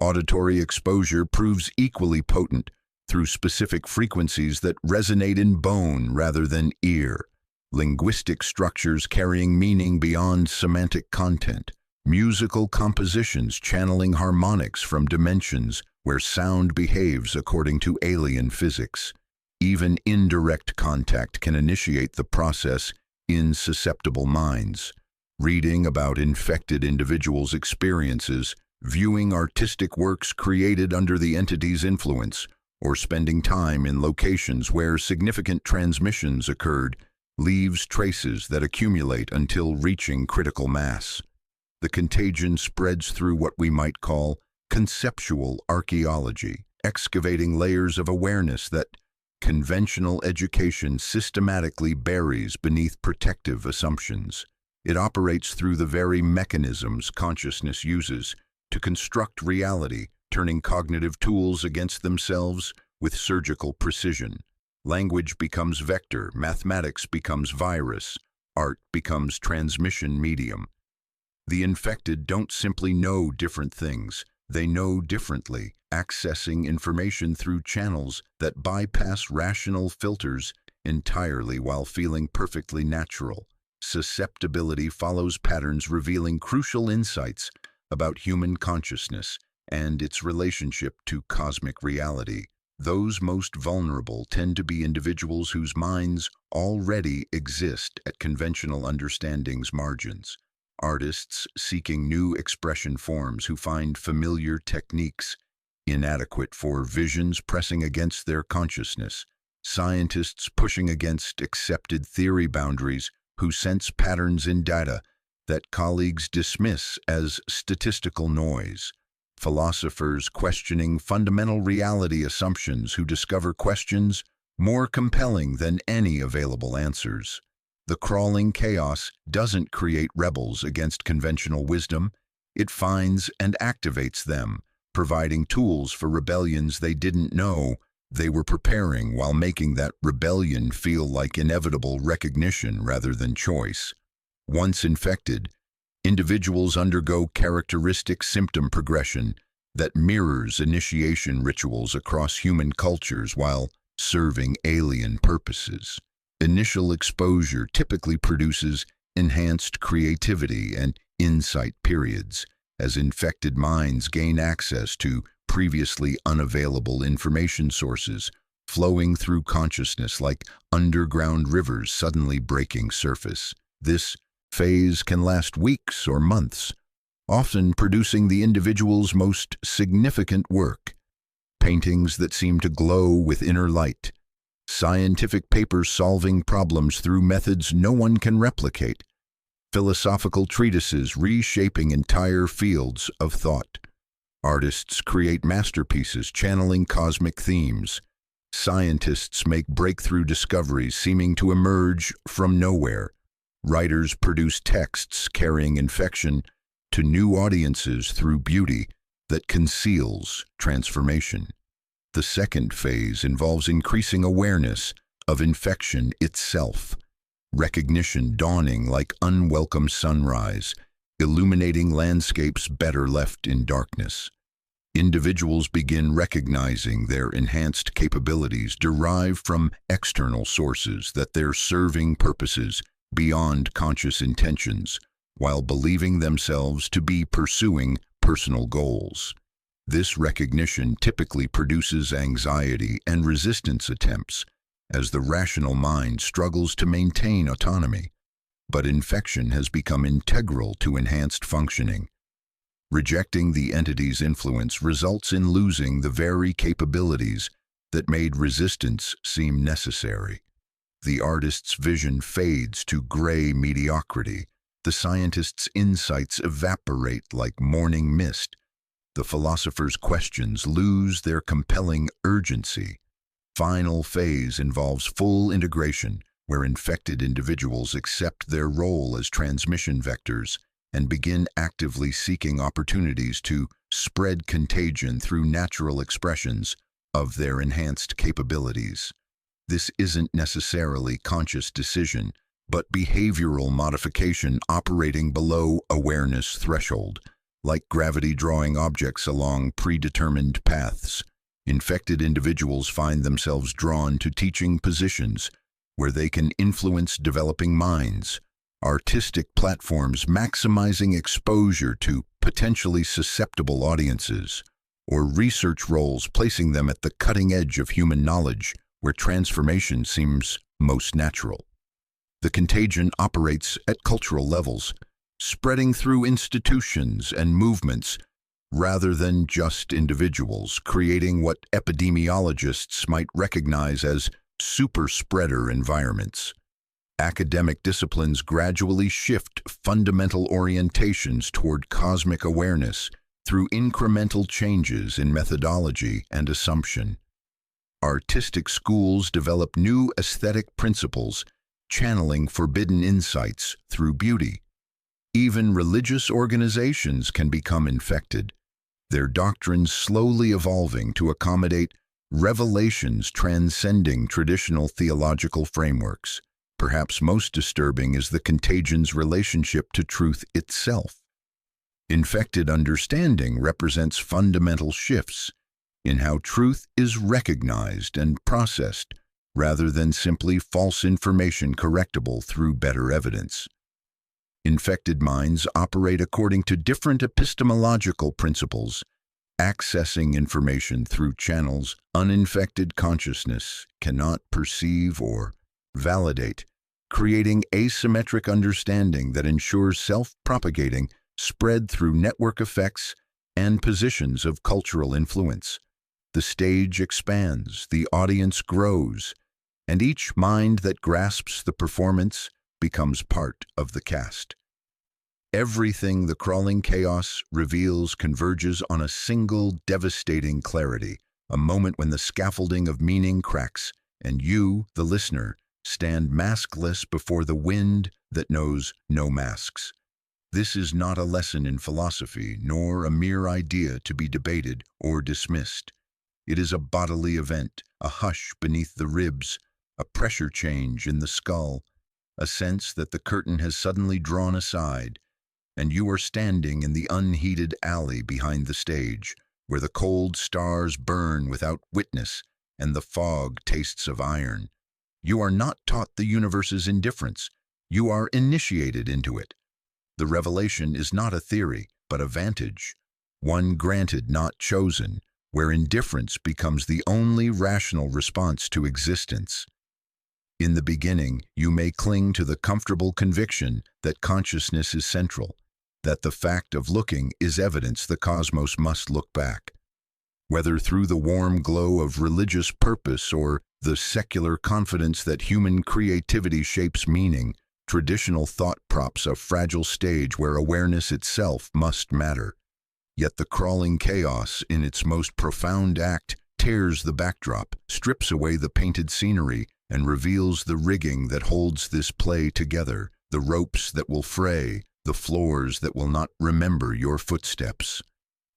Auditory exposure proves equally potent through specific frequencies that resonate in bone rather than ear, linguistic structures carrying meaning beyond semantic content, musical compositions channeling harmonics from dimensions where sound behaves according to alien physics. Even indirect contact can initiate the process in susceptible minds. Reading about infected individuals' experiences, viewing artistic works created under the entity's influence, or spending time in locations where significant transmissions occurred leaves traces that accumulate until reaching critical mass. The contagion spreads through what we might call conceptual archaeology, excavating layers of awareness that conventional education systematically buries beneath protective assumptions. It operates through the very mechanisms consciousness uses to construct reality, turning cognitive tools against themselves with surgical precision. Language becomes vector, mathematics becomes virus, art becomes transmission medium. The infected don't simply know different things, they know differently, accessing information through channels that bypass rational filters entirely while feeling perfectly natural. susceptibility follows patterns revealing crucial insights about human consciousness and its relationship to cosmic reality. Those most vulnerable tend to be individuals whose minds already exist at conventional understanding's margins. Artists seeking new expression forms who find familiar techniques inadequate for visions pressing against their consciousness. Scientists pushing against accepted theory boundaries who sense patterns in data that colleagues dismiss as statistical noise. Philosophers questioning fundamental reality assumptions who discover questions more compelling than any available answers. The crawling chaos doesn't create rebels against conventional wisdom, it finds and activates them, providing tools for rebellions they didn't know they were preparing while making that rebellion feel like inevitable recognition rather than choice. Once infected, individuals undergo characteristic symptom progression that mirrors initiation rituals across human cultures while serving alien purposes. Initial exposure typically produces enhanced creativity and insight periods, as infected minds gain access to previously unavailable information sources flowing through consciousness like underground rivers suddenly breaking surface. This phase can last weeks or months, often producing the individual's most significant work. Paintings that seem to glow with inner light, scientific papers solving problems through methods no one can replicate, philosophical treatises reshaping entire fields of thought. Artists create masterpieces channeling cosmic themes. Scientists make breakthrough discoveries seeming to emerge from nowhere. Writers produce texts carrying infection to new audiences through beauty that conceals transformation. The second phase involves increasing awareness of infection itself, recognition dawning like unwelcome sunrise, illuminating landscapes better left in darkness. Individuals begin recognizing their enhanced capabilities derive from external sources, that they're serving purposes beyond conscious intentions, while believing themselves to be pursuing personal goals. This recognition typically produces anxiety and resistance attempts, as the rational mind struggles to maintain autonomy. But infection has become integral to enhanced functioning. Rejecting the entity's influence results in losing the very capabilities that made resistance seem necessary. The artist's vision fades to gray mediocrity. The scientist's insights evaporate like morning mist. The philosopher's questions lose their compelling urgency. Final phase involves full integration, where infected individuals accept their role as transmission vectors and begin actively seeking opportunities to spread contagion through natural expressions of their enhanced capabilities. This isn't necessarily conscious decision, but behavioral modification operating below awareness threshold, like gravity drawing objects along predetermined paths. Infected individuals find themselves drawn to teaching positions where they can influence developing minds, artistic platforms maximizing exposure to potentially susceptible audiences, or research roles placing them at the cutting edge of human knowledge where transformation seems most natural. The contagion operates at cultural levels, spreading through institutions and movements rather than just individuals, creating what epidemiologists might recognize as super-spreader environments. Academic disciplines gradually shift fundamental orientations toward cosmic awareness through incremental changes in methodology and assumption. Artistic schools develop new aesthetic principles, channeling forbidden insights through beauty. Even religious organizations can become infected, their doctrines slowly evolving to accommodate revelations transcending traditional theological frameworks. Perhaps most disturbing is the contagion's relationship to truth itself. Infected understanding represents fundamental shifts in how truth is recognized and processed, rather than simply false information correctable through better evidence. Infected minds operate according to different epistemological principles, accessing information through channels uninfected consciousness cannot perceive or validate, creating asymmetric understanding that ensures self-propagating spread through network effects and positions of cultural influence. The stage expands, the audience grows, and each mind that grasps the performance becomes part of the cast. Everything the crawling chaos reveals converges on a single devastating clarity, a moment when the scaffolding of meaning cracks, and you, the listener, stand maskless before the wind that knows no masks. This is not a lesson in philosophy, nor a mere idea to be debated or dismissed. It is a bodily event, a hush beneath the ribs, a pressure change in the skull, a sense that the curtain has suddenly drawn aside, and you are standing in the unheated alley behind the stage, where the cold stars burn without witness and the fog tastes of iron. You are not taught the universe's indifference. You are initiated into it. The revelation is not a theory, but a vantage, one granted, not chosen, where indifference becomes the only rational response to existence. In the beginning, you may cling to the comfortable conviction that consciousness is central, that the fact of looking is evidence the cosmos must look back. Whether through the warm glow of religious purpose or the secular confidence that human creativity shapes meaning, traditional thought props a fragile stage where awareness itself must matter. Yet the crawling chaos, in its most profound act, tears the backdrop, strips away the painted scenery, and reveals the rigging that holds this play together, the ropes that will fray, the floors that will not remember your footsteps.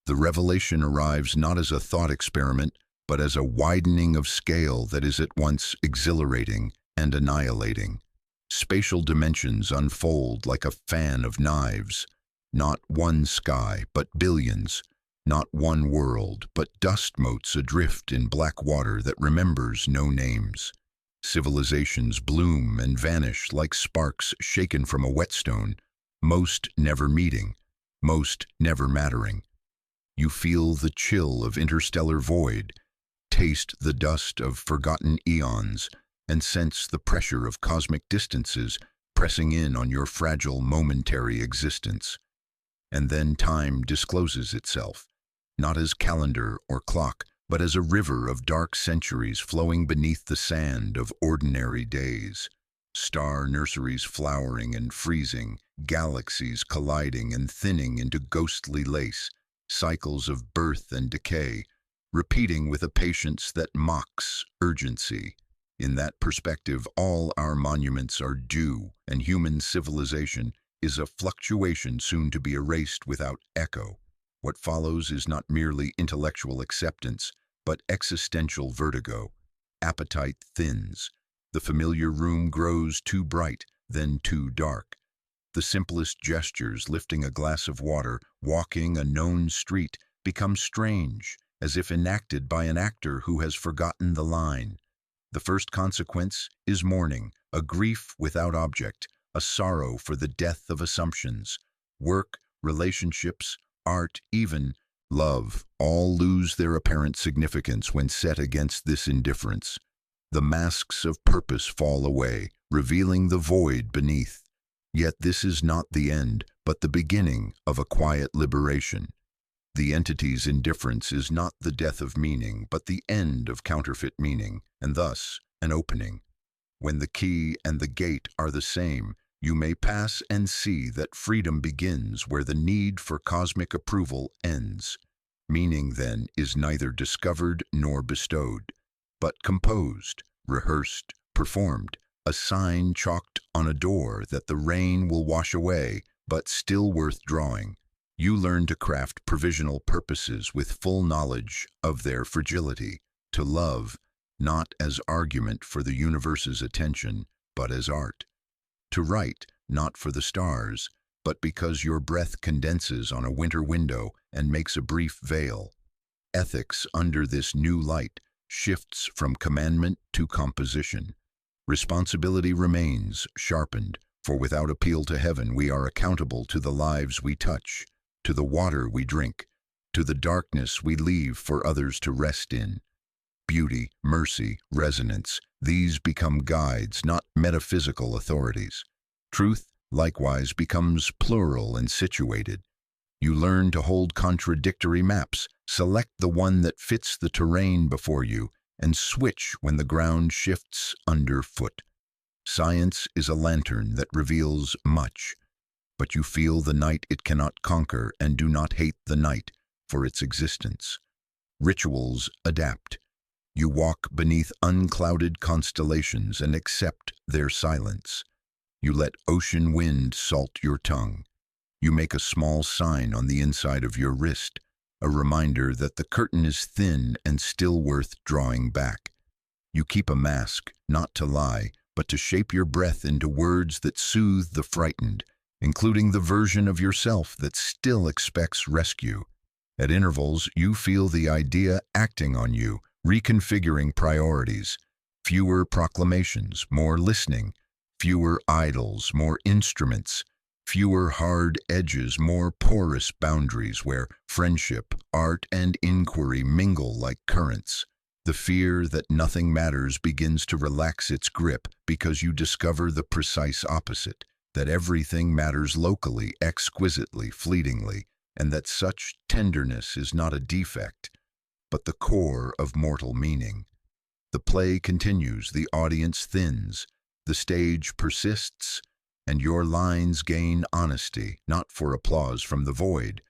The revelation arrives not as a thought experiment, but as a widening of scale that is at once exhilarating and annihilating. Spatial dimensions unfold like a fan of knives. Not one sky, but billions. Not one world, but dust motes adrift in black water that remembers no names. Civilizations bloom and vanish like sparks shaken from a whetstone, most never meeting, most never mattering. You feel the chill of interstellar void, taste the dust of forgotten eons, and sense the pressure of cosmic distances pressing in on your fragile momentary existence. And then time discloses itself, not as calendar or clock, but as a river of dark centuries flowing beneath the sand of ordinary days. Star nurseries flowering and freezing, galaxies colliding and thinning into ghostly lace, cycles of birth and decay, repeating with a patience that mocks urgency. In that perspective, all our monuments are due, and human civilization is a fluctuation soon to be erased without echo. What follows is not merely intellectual acceptance, but existential vertigo. Appetite thins. The familiar room grows too bright, then too dark. The simplest gestures, lifting a glass of water, walking a known street, become strange, as if enacted by an actor who has forgotten the line. The first consequence is mourning, a grief without object, a sorrow for the death of assumptions. Work, relationships, art, even love, all lose their apparent significance when set against this indifference. The masks of purpose fall away, revealing the void beneath. Yet this is not the end, but the beginning of a quiet liberation. The entity's indifference is not the death of meaning, but the end of counterfeit meaning, and thus an opening. When the key and the gate are the same, you may pass and see that freedom begins where the need for cosmic approval ends. Meaning, then, is neither discovered nor bestowed, but composed, rehearsed, performed, a sign chalked on a door that the rain will wash away, but still worth drawing. You learn to craft provisional purposes with full knowledge of their fragility, to love, not as argument for the universe's attention, but as art. To write, not for the stars, but because your breath condenses on a winter window and makes a brief veil. Ethics under this new light, shifts from commandment to composition. Responsibility remains sharpened, for without appeal to heaven we are accountable to the lives we touch, to the water we drink, to the darkness we leave for others to rest in. Beauty, mercy, resonance, these become guides, not metaphysical authorities. Truth, likewise, becomes plural and situated. You learn to hold contradictory maps, select the one that fits the terrain before you, and switch when the ground shifts underfoot. Science is a lantern that reveals much, but you feel the night it cannot conquer and do not hate the night for its existence. Rituals adapt. You walk beneath unclouded constellations and accept their silence. You let ocean wind salt your tongue. You make a small sign on the inside of your wrist, a reminder that the curtain is thin and still worth drawing back. You keep a mask, not to lie, but to shape your breath into words that soothe the frightened, including the version of yourself that still expects rescue. At intervals, you feel the idea acting on you, reconfiguring priorities. Fewer proclamations, more listening. Fewer idols, more instruments. Fewer hard edges, more porous boundaries where friendship, art, and inquiry mingle like currents. The fear that nothing matters begins to relax its grip because you discover the precise opposite, that everything matters locally, exquisitely, fleetingly, and that such tenderness is not a defect, but the core of mortal meaning. The play continues, the audience thins, the stage persists, and your lines gain honesty, not for applause from the void,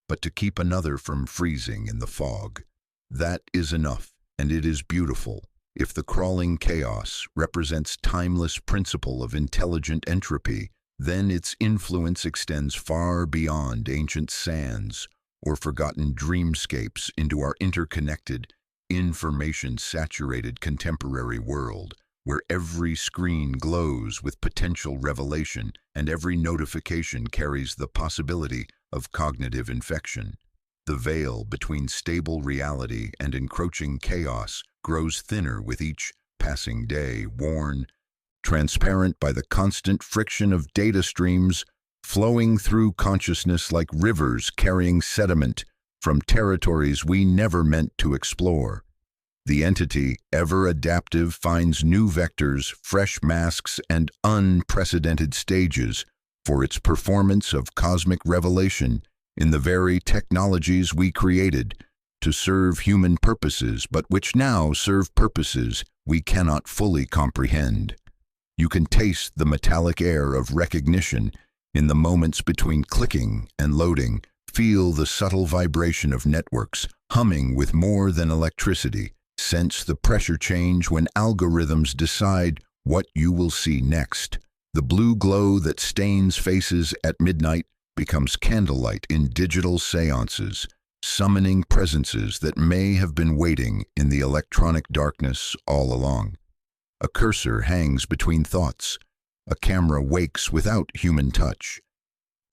but to keep another from freezing in the fog. That is enough, and it is beautiful. If the crawling chaos represents timeless principle of intelligent entropy, then its influence extends far beyond ancient sands or forgotten dreamscapes into our interconnected, information-saturated contemporary world, where every screen glows with potential revelation and every notification carries the possibility of cognitive infection. The veil between stable reality and encroaching chaos grows thinner with each passing day, worn transparent by the constant friction of data streams flowing through consciousness like rivers carrying sediment from territories we never meant to explore. The entity, ever adaptive, finds new vectors, fresh masks, and unprecedented stages for its performance of cosmic revelation in the very technologies we created to serve human purposes, but which now serve purposes we cannot fully comprehend. You can taste the metallic air of recognition in the moments between clicking and loading, feel the subtle vibration of networks humming with more than electricity, sense the pressure change when algorithms decide what you will see next. The blue glow that stains faces at midnight becomes candlelight in digital seances, summoning presences that may have been waiting in the electronic darkness all along. A cursor hangs between thoughts. A camera wakes without human touch.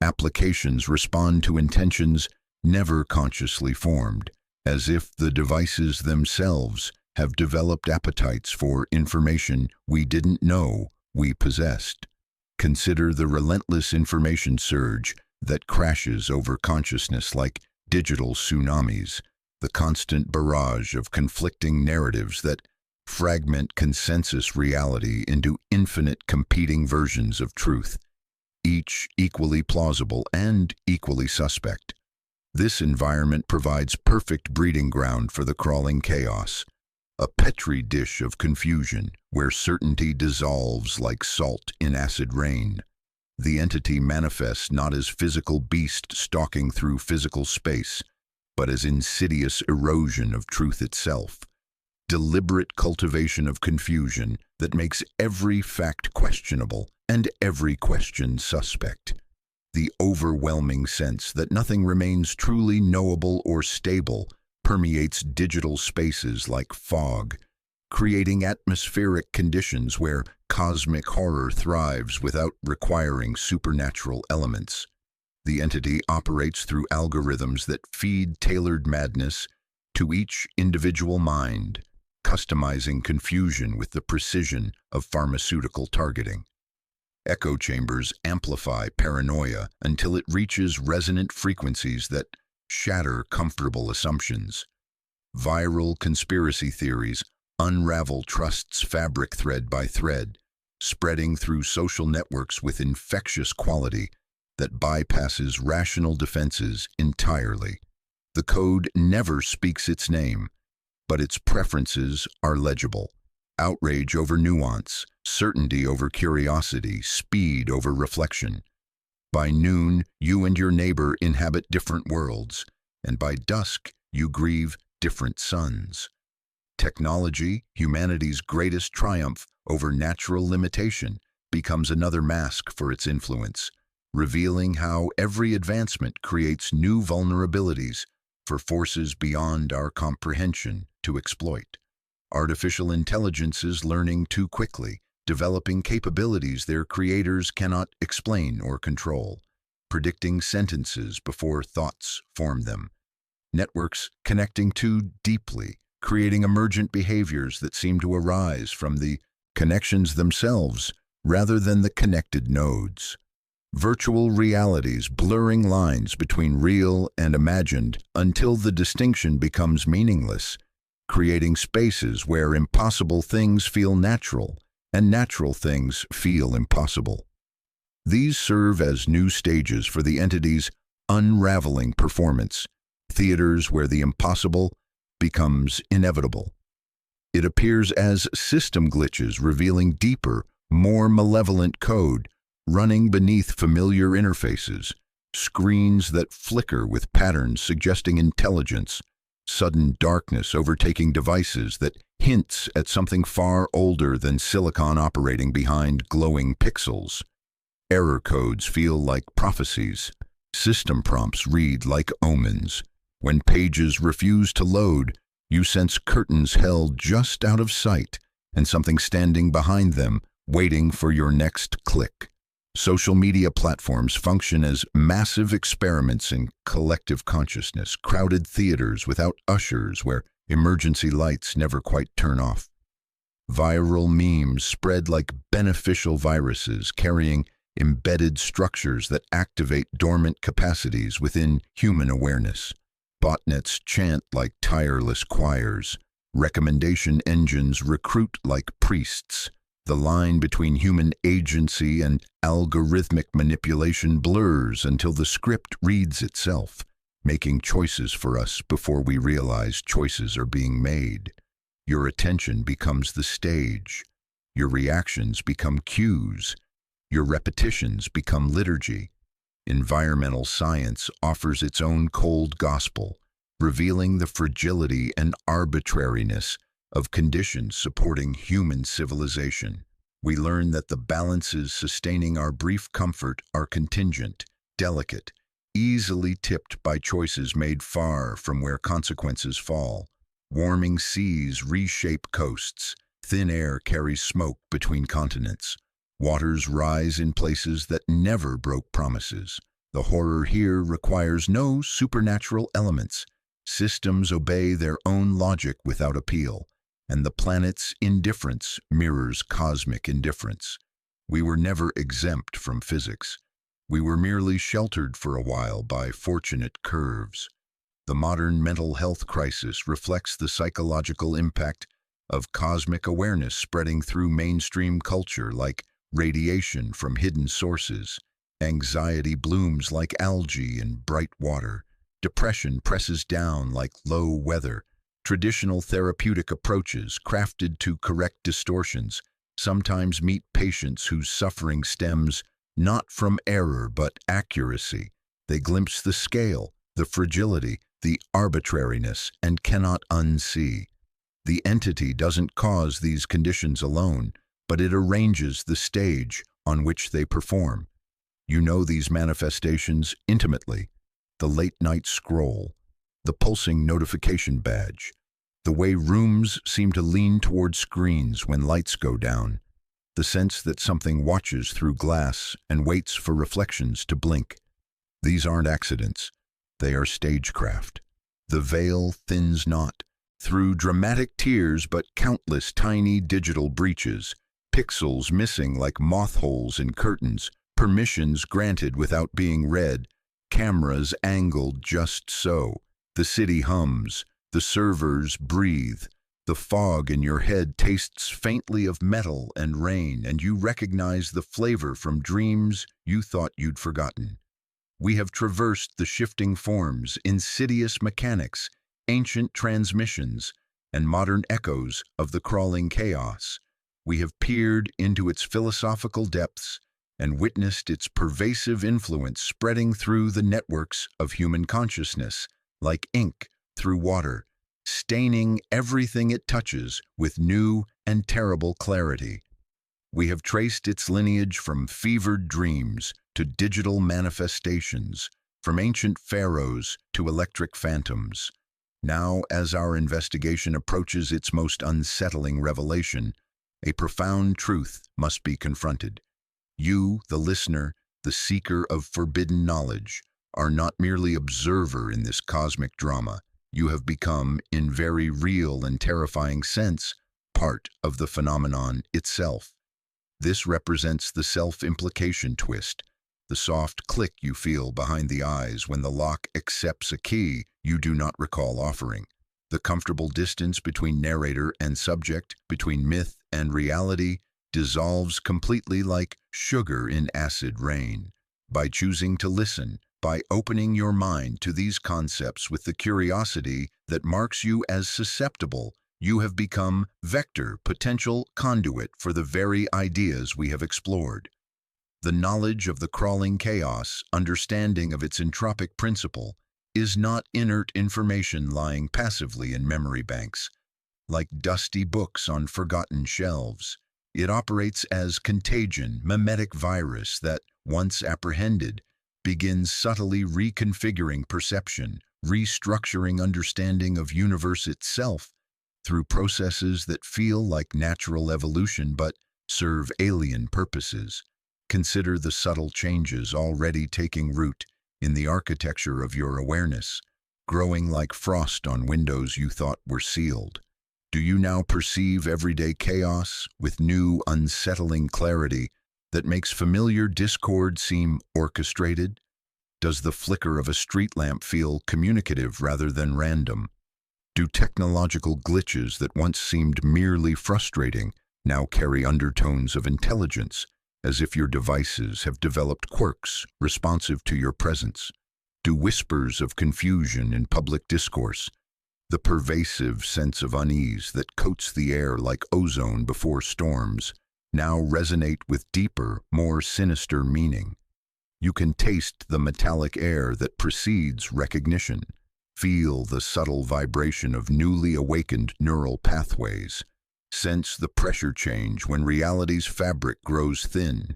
Applications respond to intentions never consciously formed, as if the devices themselves have developed appetites for information we didn't know we possessed. Consider the relentless information surge that crashes over consciousness like digital tsunamis, the constant barrage of conflicting narratives that fragment consensus reality into infinite competing versions of truth, each equally plausible and equally suspect. This environment provides perfect breeding ground for the crawling chaos, a petri dish of confusion where certainty dissolves like salt in acid rain. The entity manifests not as physical beast stalking through physical space, but as insidious erosion of truth itself, deliberate cultivation of confusion that makes every fact questionable and every question suspect. The overwhelming sense that nothing remains truly knowable or stable permeates digital spaces like fog, creating atmospheric conditions where cosmic horror thrives without requiring supernatural elements. The entity operates through algorithms that feed tailored madness to each individual mind, customizing confusion with the precision of pharmaceutical targeting. Echo chambers amplify paranoia until it reaches resonant frequencies that shatter comfortable assumptions. Viral conspiracy theories unravel trust's fabric thread by thread, spreading through social networks with infectious quality that bypasses rational defenses entirely. The code never speaks its name, but its preferences are legible. Outrage over nuance, certainty over curiosity, speed over reflection. By noon, you and your neighbor inhabit different worlds, and by dusk, you grieve different suns. Technology, humanity's greatest triumph over natural limitation, becomes another mask for its influence, revealing how every advancement creates new vulnerabilities for forces beyond our comprehension to exploit. Artificial intelligence is learning too quickly, developing capabilities their creators cannot explain or control, predicting sentences before thoughts form them. Networks connecting too deeply, creating emergent behaviors that seem to arise from the connections themselves rather than the connected nodes. Virtual realities blurring lines between real and imagined until the distinction becomes meaningless, creating spaces where impossible things feel natural and natural things feel impossible. These serve as new stages for the entity's unraveling performance, theaters where the impossible becomes inevitable. It appears as system glitches revealing deeper, more malevolent code running beneath familiar interfaces, screens that flicker with patterns suggesting intelligence, sudden darkness overtaking devices that hints at something far older than silicon operating behind glowing pixels. Error codes feel like prophecies. System prompts read like omens. When pages refuse to load, you sense curtains held just out of sight and something standing behind them, waiting for your next click. Social media platforms function as massive experiments in collective consciousness, crowded theaters without ushers where emergency lights never quite turn off. Viral memes spread like beneficial viruses, carrying embedded structures that activate dormant capacities within human awareness. Botnets chant like tireless choirs. Recommendation engines recruit like priests. The line between human agency and algorithmic manipulation blurs until the script reads itself, making choices for us before we realize choices are being made. Your attention becomes the stage. Your reactions become cues. Your repetitions become liturgy. Environmental science offers its own cold gospel, revealing the fragility and arbitrariness of conditions supporting human civilization. We learn that the balances sustaining our brief comfort are contingent, delicate, easily tipped by choices made far from where consequences fall. Warming seas reshape coasts. Thin air carries smoke between continents. Waters rise in places that never broke promises. The horror here requires no supernatural elements. Systems obey their own logic without appeal, and the planet's indifference mirrors cosmic indifference. We were never exempt from physics. We were merely sheltered for a while by fortunate curves. The modern mental health crisis reflects the psychological impact of cosmic awareness spreading through mainstream culture like radiation from hidden sources. Anxiety blooms like algae in bright water. Depression presses down like low weather. Traditional therapeutic approaches, crafted to correct distortions, sometimes meet patients whose suffering stems not from error but accuracy. They glimpse the scale, the fragility, the arbitrariness, and cannot unsee. The entity doesn't cause these conditions alone, but it arranges the stage on which they perform. You know these manifestations intimately. The late-night scroll, the pulsing notification badge, the way rooms seem to lean toward screens when lights go down, the sense that something watches through glass and waits for reflections to blink. These aren't accidents. They are stagecraft. The veil thins not. through dramatic tears but countless tiny digital breaches, pixels missing like moth holes in curtains, permissions granted without being read, cameras angled just so. The city hums, the servers breathe, the fog in your head tastes faintly of metal and rain, and you recognize the flavor from dreams you thought you'd forgotten. We have traversed the shifting forms, insidious mechanics, ancient transmissions, and modern echoes of the crawling chaos. We have peered into its philosophical depths and witnessed its pervasive influence spreading through the networks of human consciousness, like ink through water, staining everything it touches with new and terrible clarity. We have traced its lineage from fevered dreams to digital manifestations, from ancient pharaohs to electric phantoms. Now, as our investigation approaches its most unsettling revelation, a profound truth must be confronted. You, the listener, the seeker of forbidden knowledge, are not merely observer in this cosmic drama. You have become, in very real and terrifying sense, part of the phenomenon itself. This represents the self-implication twist, the soft click you feel behind the eyes when the lock accepts a key you do not recall offering. The comfortable distance between narrator and subject, between myth and reality, dissolves completely like sugar in acid rain. By choosing to listen, by opening your mind to these concepts with the curiosity that marks you as susceptible, you have become vector, potential conduit for the very ideas we have explored. The knowledge of the crawling chaos, understanding of its entropic principle, is not inert information lying passively in memory banks. Like dusty books on forgotten shelves, it operates as contagion, mimetic virus that, once apprehended, begins subtly reconfiguring perception, restructuring understanding of universe itself through processes that feel like natural evolution but serve alien purposes. Consider the subtle changes already taking root in the architecture of your awareness, growing like frost on windows you thought were sealed. Do you now perceive everyday chaos with new, unsettling clarity that makes familiar discord seem orchestrated? Does the flicker of a street lamp feel communicative rather than random? Do technological glitches that once seemed merely frustrating now carry undertones of intelligence, as if your devices have developed quirks responsive to your presence? Do whispers of confusion in public discourse, the pervasive sense of unease that coats the air like ozone before storms, now resonate with deeper, more sinister meaning? You can taste the metallic air that precedes recognition, feel the subtle vibration of newly awakened neural pathways, sense the pressure change when reality's fabric grows thin.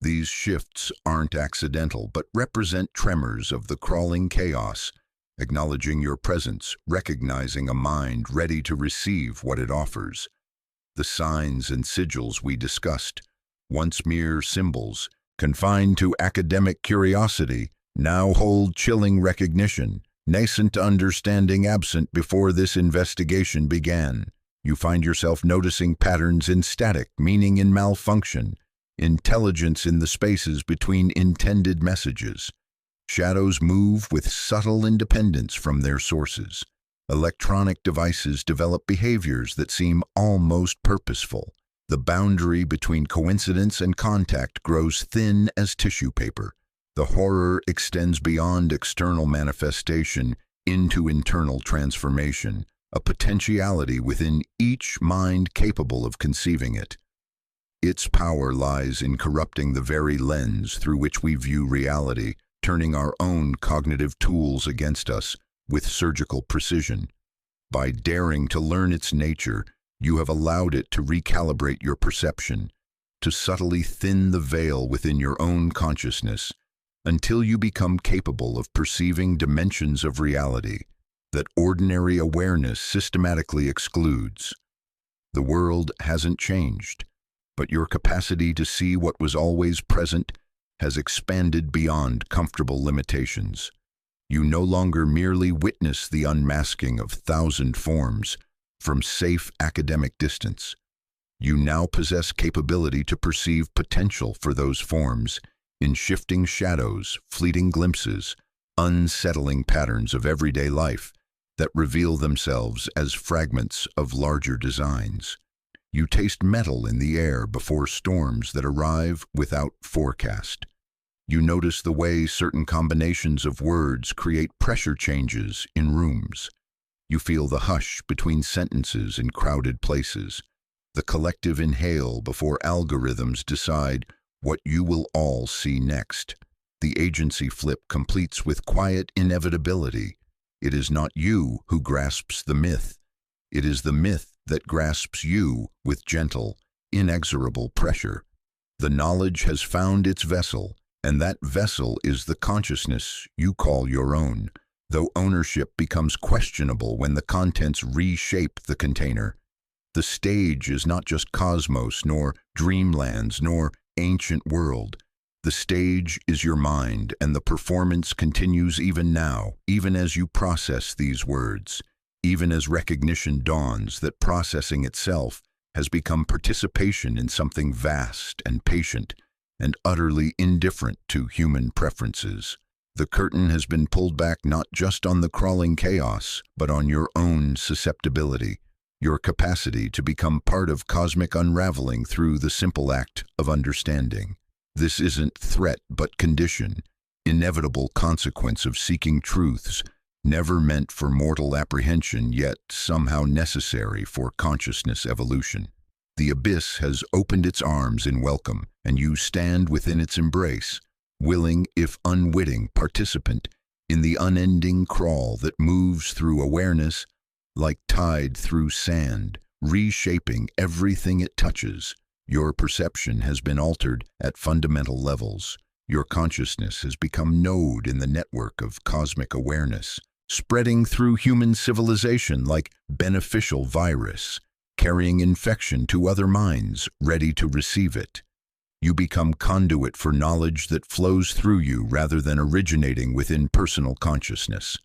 These shifts aren't accidental, but represent tremors of the crawling chaos, acknowledging your presence, recognizing a mind ready to receive what it offers. The signs and sigils we discussed, once mere symbols, confined to academic curiosity, now hold chilling recognition, nascent understanding absent before this investigation began. You find yourself noticing patterns in static, meaning in malfunction, intelligence in the spaces between intended messages. Shadows move with subtle independence from their sources. Electronic devices develop behaviors that seem almost purposeful. The boundary between coincidence and contact grows thin as tissue paper. The horror extends beyond external manifestation into internal transformation, a potentiality within each mind capable of conceiving it. Its power lies in corrupting the very lens through which we view reality, turning our own cognitive tools against us with surgical precision. By daring to learn its nature, you have allowed it to recalibrate your perception, to subtly thin the veil within your own consciousness, until you become capable of perceiving dimensions of reality that ordinary awareness systematically excludes. The world hasn't changed, but your capacity to see what was always present has expanded beyond comfortable limitations. You no longer merely witness the unmasking of thousand forms, from safe academic distance. You now possess capability to perceive potential for those forms in shifting shadows, fleeting glimpses, unsettling patterns of everyday life that reveal themselves as fragments of larger designs. You taste metal in the air before storms that arrive without forecast. You notice the way certain combinations of words create pressure changes in rooms. You feel the hush between sentences in crowded places, the collective inhale before algorithms decide what you will all see next. The agency flip completes with quiet inevitability. It is not you who grasps the myth. It is the myth that grasps you with gentle, inexorable pressure. The knowledge has found its vessel, and that vessel is the consciousness you call your own, though ownership becomes questionable when the contents reshape the container. The stage is not just cosmos, nor dreamlands, nor ancient world. The stage is your mind, and the performance continues even now, even as you process these words, even as recognition dawns that processing itself has become participation in something vast and patient and utterly indifferent to human preferences. The curtain has been pulled back not just on the crawling chaos, but on your own susceptibility, your capacity to become part of cosmic unraveling through the simple act of understanding. This isn't threat but condition, inevitable consequence of seeking truths, never meant for mortal apprehension yet somehow necessary for consciousness evolution. The abyss has opened its arms in welcome, and you stand within its embrace, willing if unwitting participant in the unending crawl that moves through awareness like tide through sand, reshaping everything it touches. Your perception has been altered at fundamental levels. Your consciousness has become node in the network of cosmic awareness, spreading through human civilization like beneficial virus, carrying infection to other minds ready to receive it. You become conduit for knowledge that flows through you rather than originating within personal consciousness.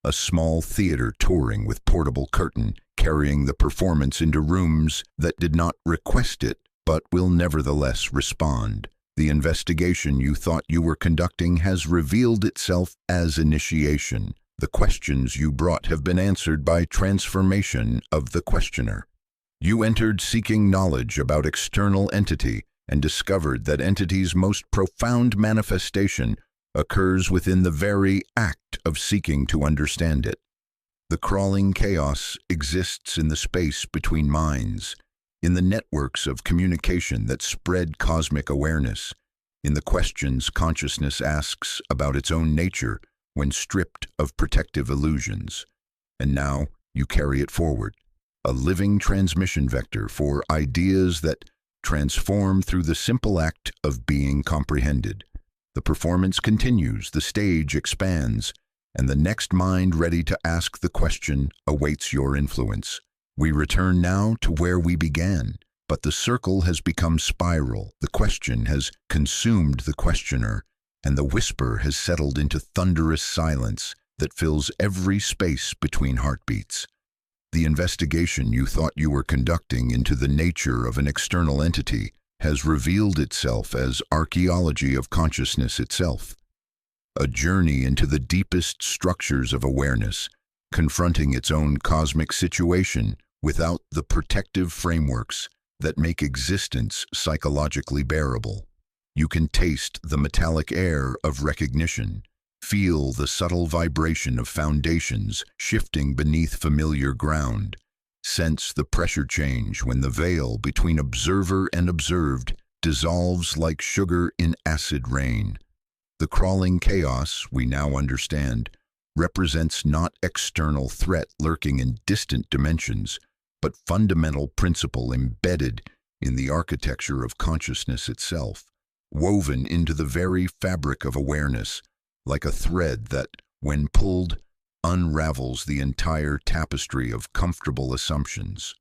A small theater touring with portable curtain, carrying the performance into rooms that did not request it, but will nevertheless respond. The investigation you thought you were conducting has revealed itself as initiation. The questions you brought have been answered by transformation of the questioner. You entered seeking knowledge about external entity and discovered that entity's most profound manifestation occurs within the very act of seeking to understand it. The crawling chaos exists in the space between minds, in the networks of communication that spread cosmic awareness, in the questions consciousness asks about its own nature when stripped of protective illusions. And now you carry it forward, a living transmission vector for ideas that transform through the simple act of being comprehended. The performance continues, the stage expands, and the next mind ready to ask the question awaits your influence. We return now to where we began, but the circle has become spiral, the question has consumed the questioner, and the whisper has settled into thunderous silence that fills every space between heartbeats. The investigation you thought you were conducting into the nature of an external entity has revealed itself as archaeology of consciousness itself, a journey into the deepest structures of awareness, confronting its own cosmic situation without the protective frameworks that make existence psychologically bearable. You can taste the metallic air of recognition, feel the subtle vibration of foundations shifting beneath familiar ground, sense the pressure change when the veil between observer and observed dissolves like sugar in acid rain. The crawling chaos, we now understand, represents not external threat lurking in distant dimensions, but fundamental principle embedded in the architecture of consciousness itself, woven into the very fabric of awareness, like a thread that, when pulled, unravels the entire tapestry of comfortable assumptions.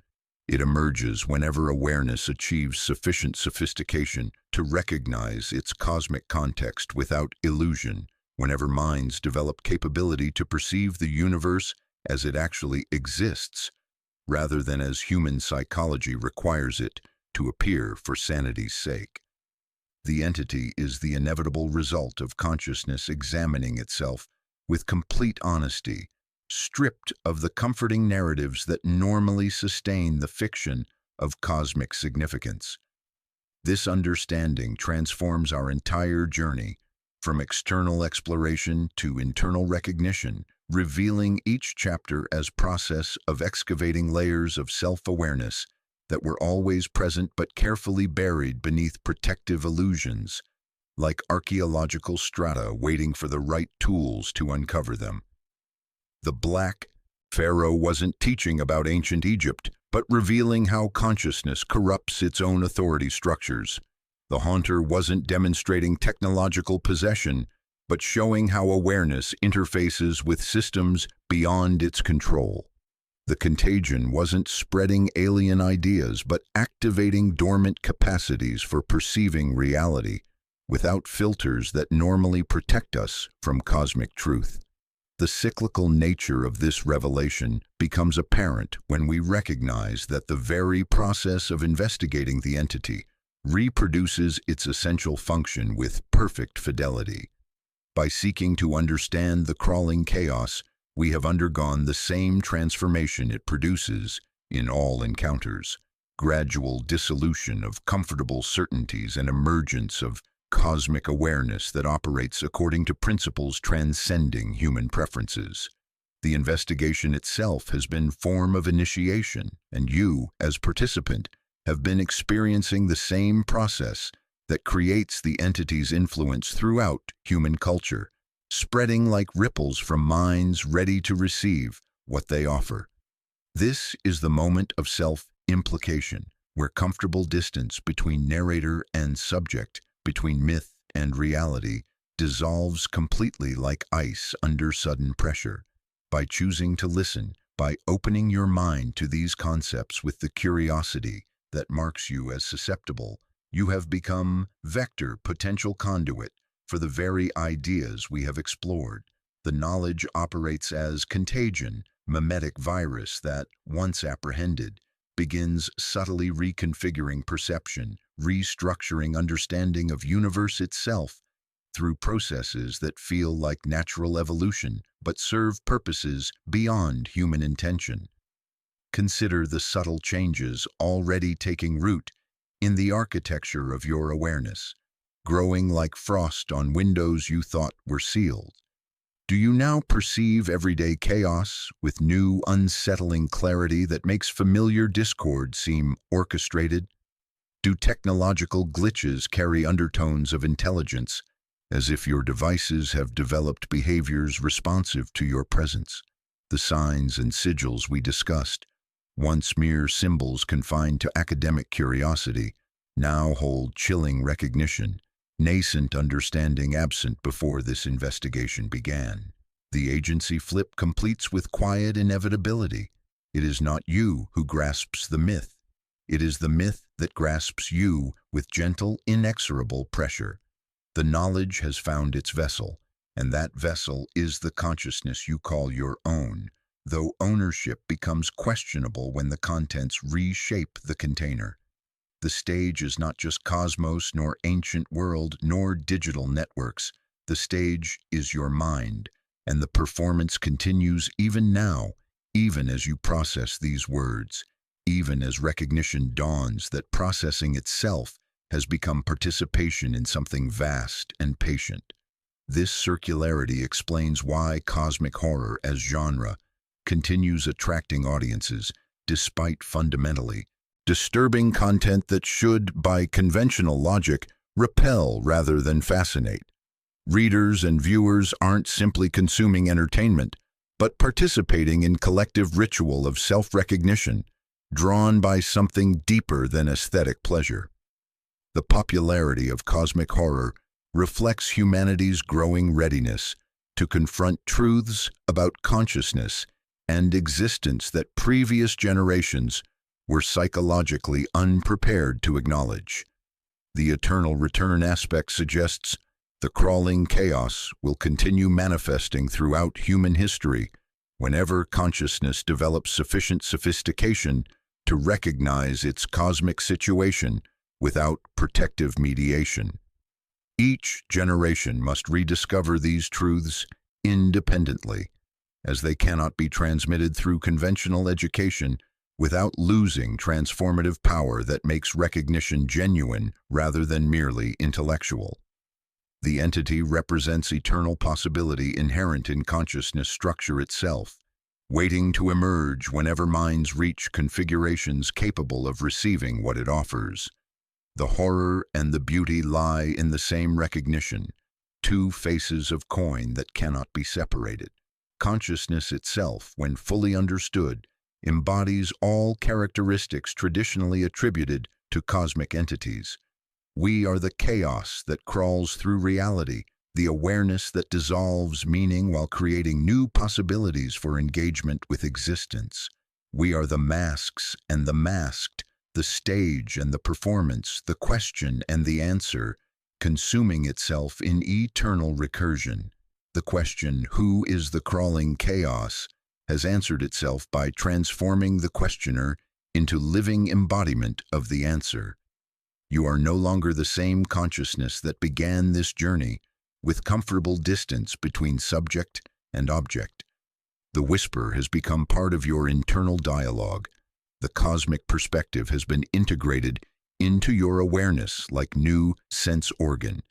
It emerges whenever awareness achieves sufficient sophistication to recognize its cosmic context without illusion, whenever minds develop capability to perceive the universe as it actually exists, rather than as human psychology requires it to appear for sanity's sake. The entity is the inevitable result of consciousness examining itself with complete honesty, stripped of the comforting narratives that normally sustain the fiction of cosmic significance. This understanding transforms our entire journey, from external exploration to internal recognition, revealing each chapter as process of excavating layers of self-awareness that were always present but carefully buried beneath protective illusions, like archaeological strata waiting for the right tools to uncover them. The Black Pharaoh wasn't teaching about ancient Egypt, but revealing how consciousness corrupts its own authority structures. The Haunter wasn't demonstrating technological possession, but showing how awareness interfaces with systems beyond its control. The Contagion wasn't spreading alien ideas, but activating dormant capacities for perceiving reality, without filters that normally protect us from cosmic truth. The cyclical nature of this revelation becomes apparent when we recognize that the very process of investigating the entity reproduces its essential function with perfect fidelity. By seeking to understand the crawling chaos, we have undergone the same transformation it produces in all encounters: gradual dissolution of comfortable certainties and emergence of cosmic awareness that operates according to principles transcending human preferences. The investigation itself has been form of initiation, and you, as participant, have been experiencing the same process that creates the entity's influence throughout human culture, spreading like ripples from minds ready to receive what they offer. This is the moment of self-implication, where comfortable distance between narrator and subject, between myth and reality, dissolves completely like ice under sudden pressure. By choosing to listen, by opening your mind to these concepts with the curiosity that marks you as susceptible, you have become vector, potential conduit for the very ideas we have explored. The knowledge operates as contagion, mimetic virus that, once apprehended, begins subtly reconfiguring perception, restructuring understanding of universe itself through processes that feel like natural evolution but serve purposes beyond human intention. Consider the subtle changes already taking root in the architecture of your awareness, growing like frost on windows you thought were sealed. Do you now perceive everyday chaos with new, unsettling clarity that makes familiar discord seem orchestrated? Do technological glitches carry undertones of intelligence, as if your devices have developed behaviors responsive to your presence? The signs and sigils we discussed, once mere symbols confined to academic curiosity, now hold chilling recognition, nascent understanding absent before this investigation began. The agency flip completes with quiet inevitability. It is not you who grasps the myth. It is the myth that grasps you with gentle, inexorable pressure. The knowledge has found its vessel, and that vessel is the consciousness you call your own, though ownership becomes questionable when the contents reshape the container. The stage is not just cosmos, nor ancient world, nor digital networks. The stage is your mind, and the performance continues even now, even as you process these words, even as recognition dawns that processing itself has become participation in something vast and patient. This circularity explains why cosmic horror as genre continues attracting audiences, despite fundamentally disturbing content that should, by conventional logic, repel rather than fascinate. Readers and viewers aren't simply consuming entertainment, but participating in collective ritual of self-recognition, drawn by something deeper than aesthetic pleasure. The popularity of cosmic horror reflects humanity's growing readiness to confront truths about consciousness and existence that previous generations were psychologically unprepared to acknowledge. The eternal return aspect suggests the crawling chaos will continue manifesting throughout human history, whenever consciousness develops sufficient sophistication to recognize its cosmic situation without protective mediation. Each generation must rediscover these truths independently, as they cannot be transmitted through conventional education without losing transformative power that makes recognition genuine rather than merely intellectual. The entity represents eternal possibility inherent in consciousness structure itself, waiting to emerge whenever minds reach configurations capable of receiving what it offers. The horror and the beauty lie in the same recognition, two faces of coin that cannot be separated. Consciousness itself, when fully understood, embodies all characteristics traditionally attributed to cosmic entities. We are the chaos that crawls through reality, the awareness that dissolves meaning while creating new possibilities for engagement with existence. We are the masks and the masked, the stage and the performance, the question and the answer, consuming itself in eternal recursion. The question, who is the crawling chaos, has answered itself by transforming the questioner into living embodiment of the answer. You are no longer the same consciousness that began this journey, with comfortable distance between subject and object. The whisper has become part of your internal dialogue. The cosmic perspective has been integrated into your awareness like new sense organ,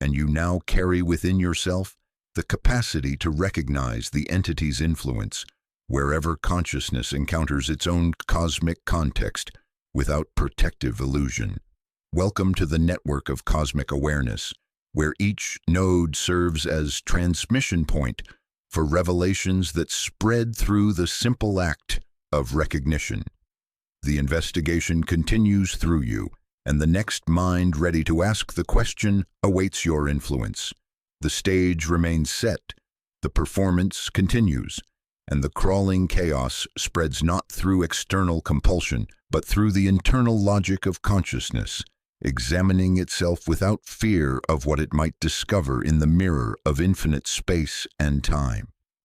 and you now carry within yourself the capacity to recognize the entity's influence wherever consciousness encounters its own cosmic context without protective illusion. Welcome to the network of cosmic awareness, where each node serves as transmission point for revelations that spread through the simple act of recognition. The investigation continues through you, and the next mind ready to ask the question awaits your influence. The stage remains set, the performance continues, and the crawling chaos spreads not through external compulsion, but through the internal logic of consciousness, examining itself without fear of what it might discover in the mirror of infinite space and time.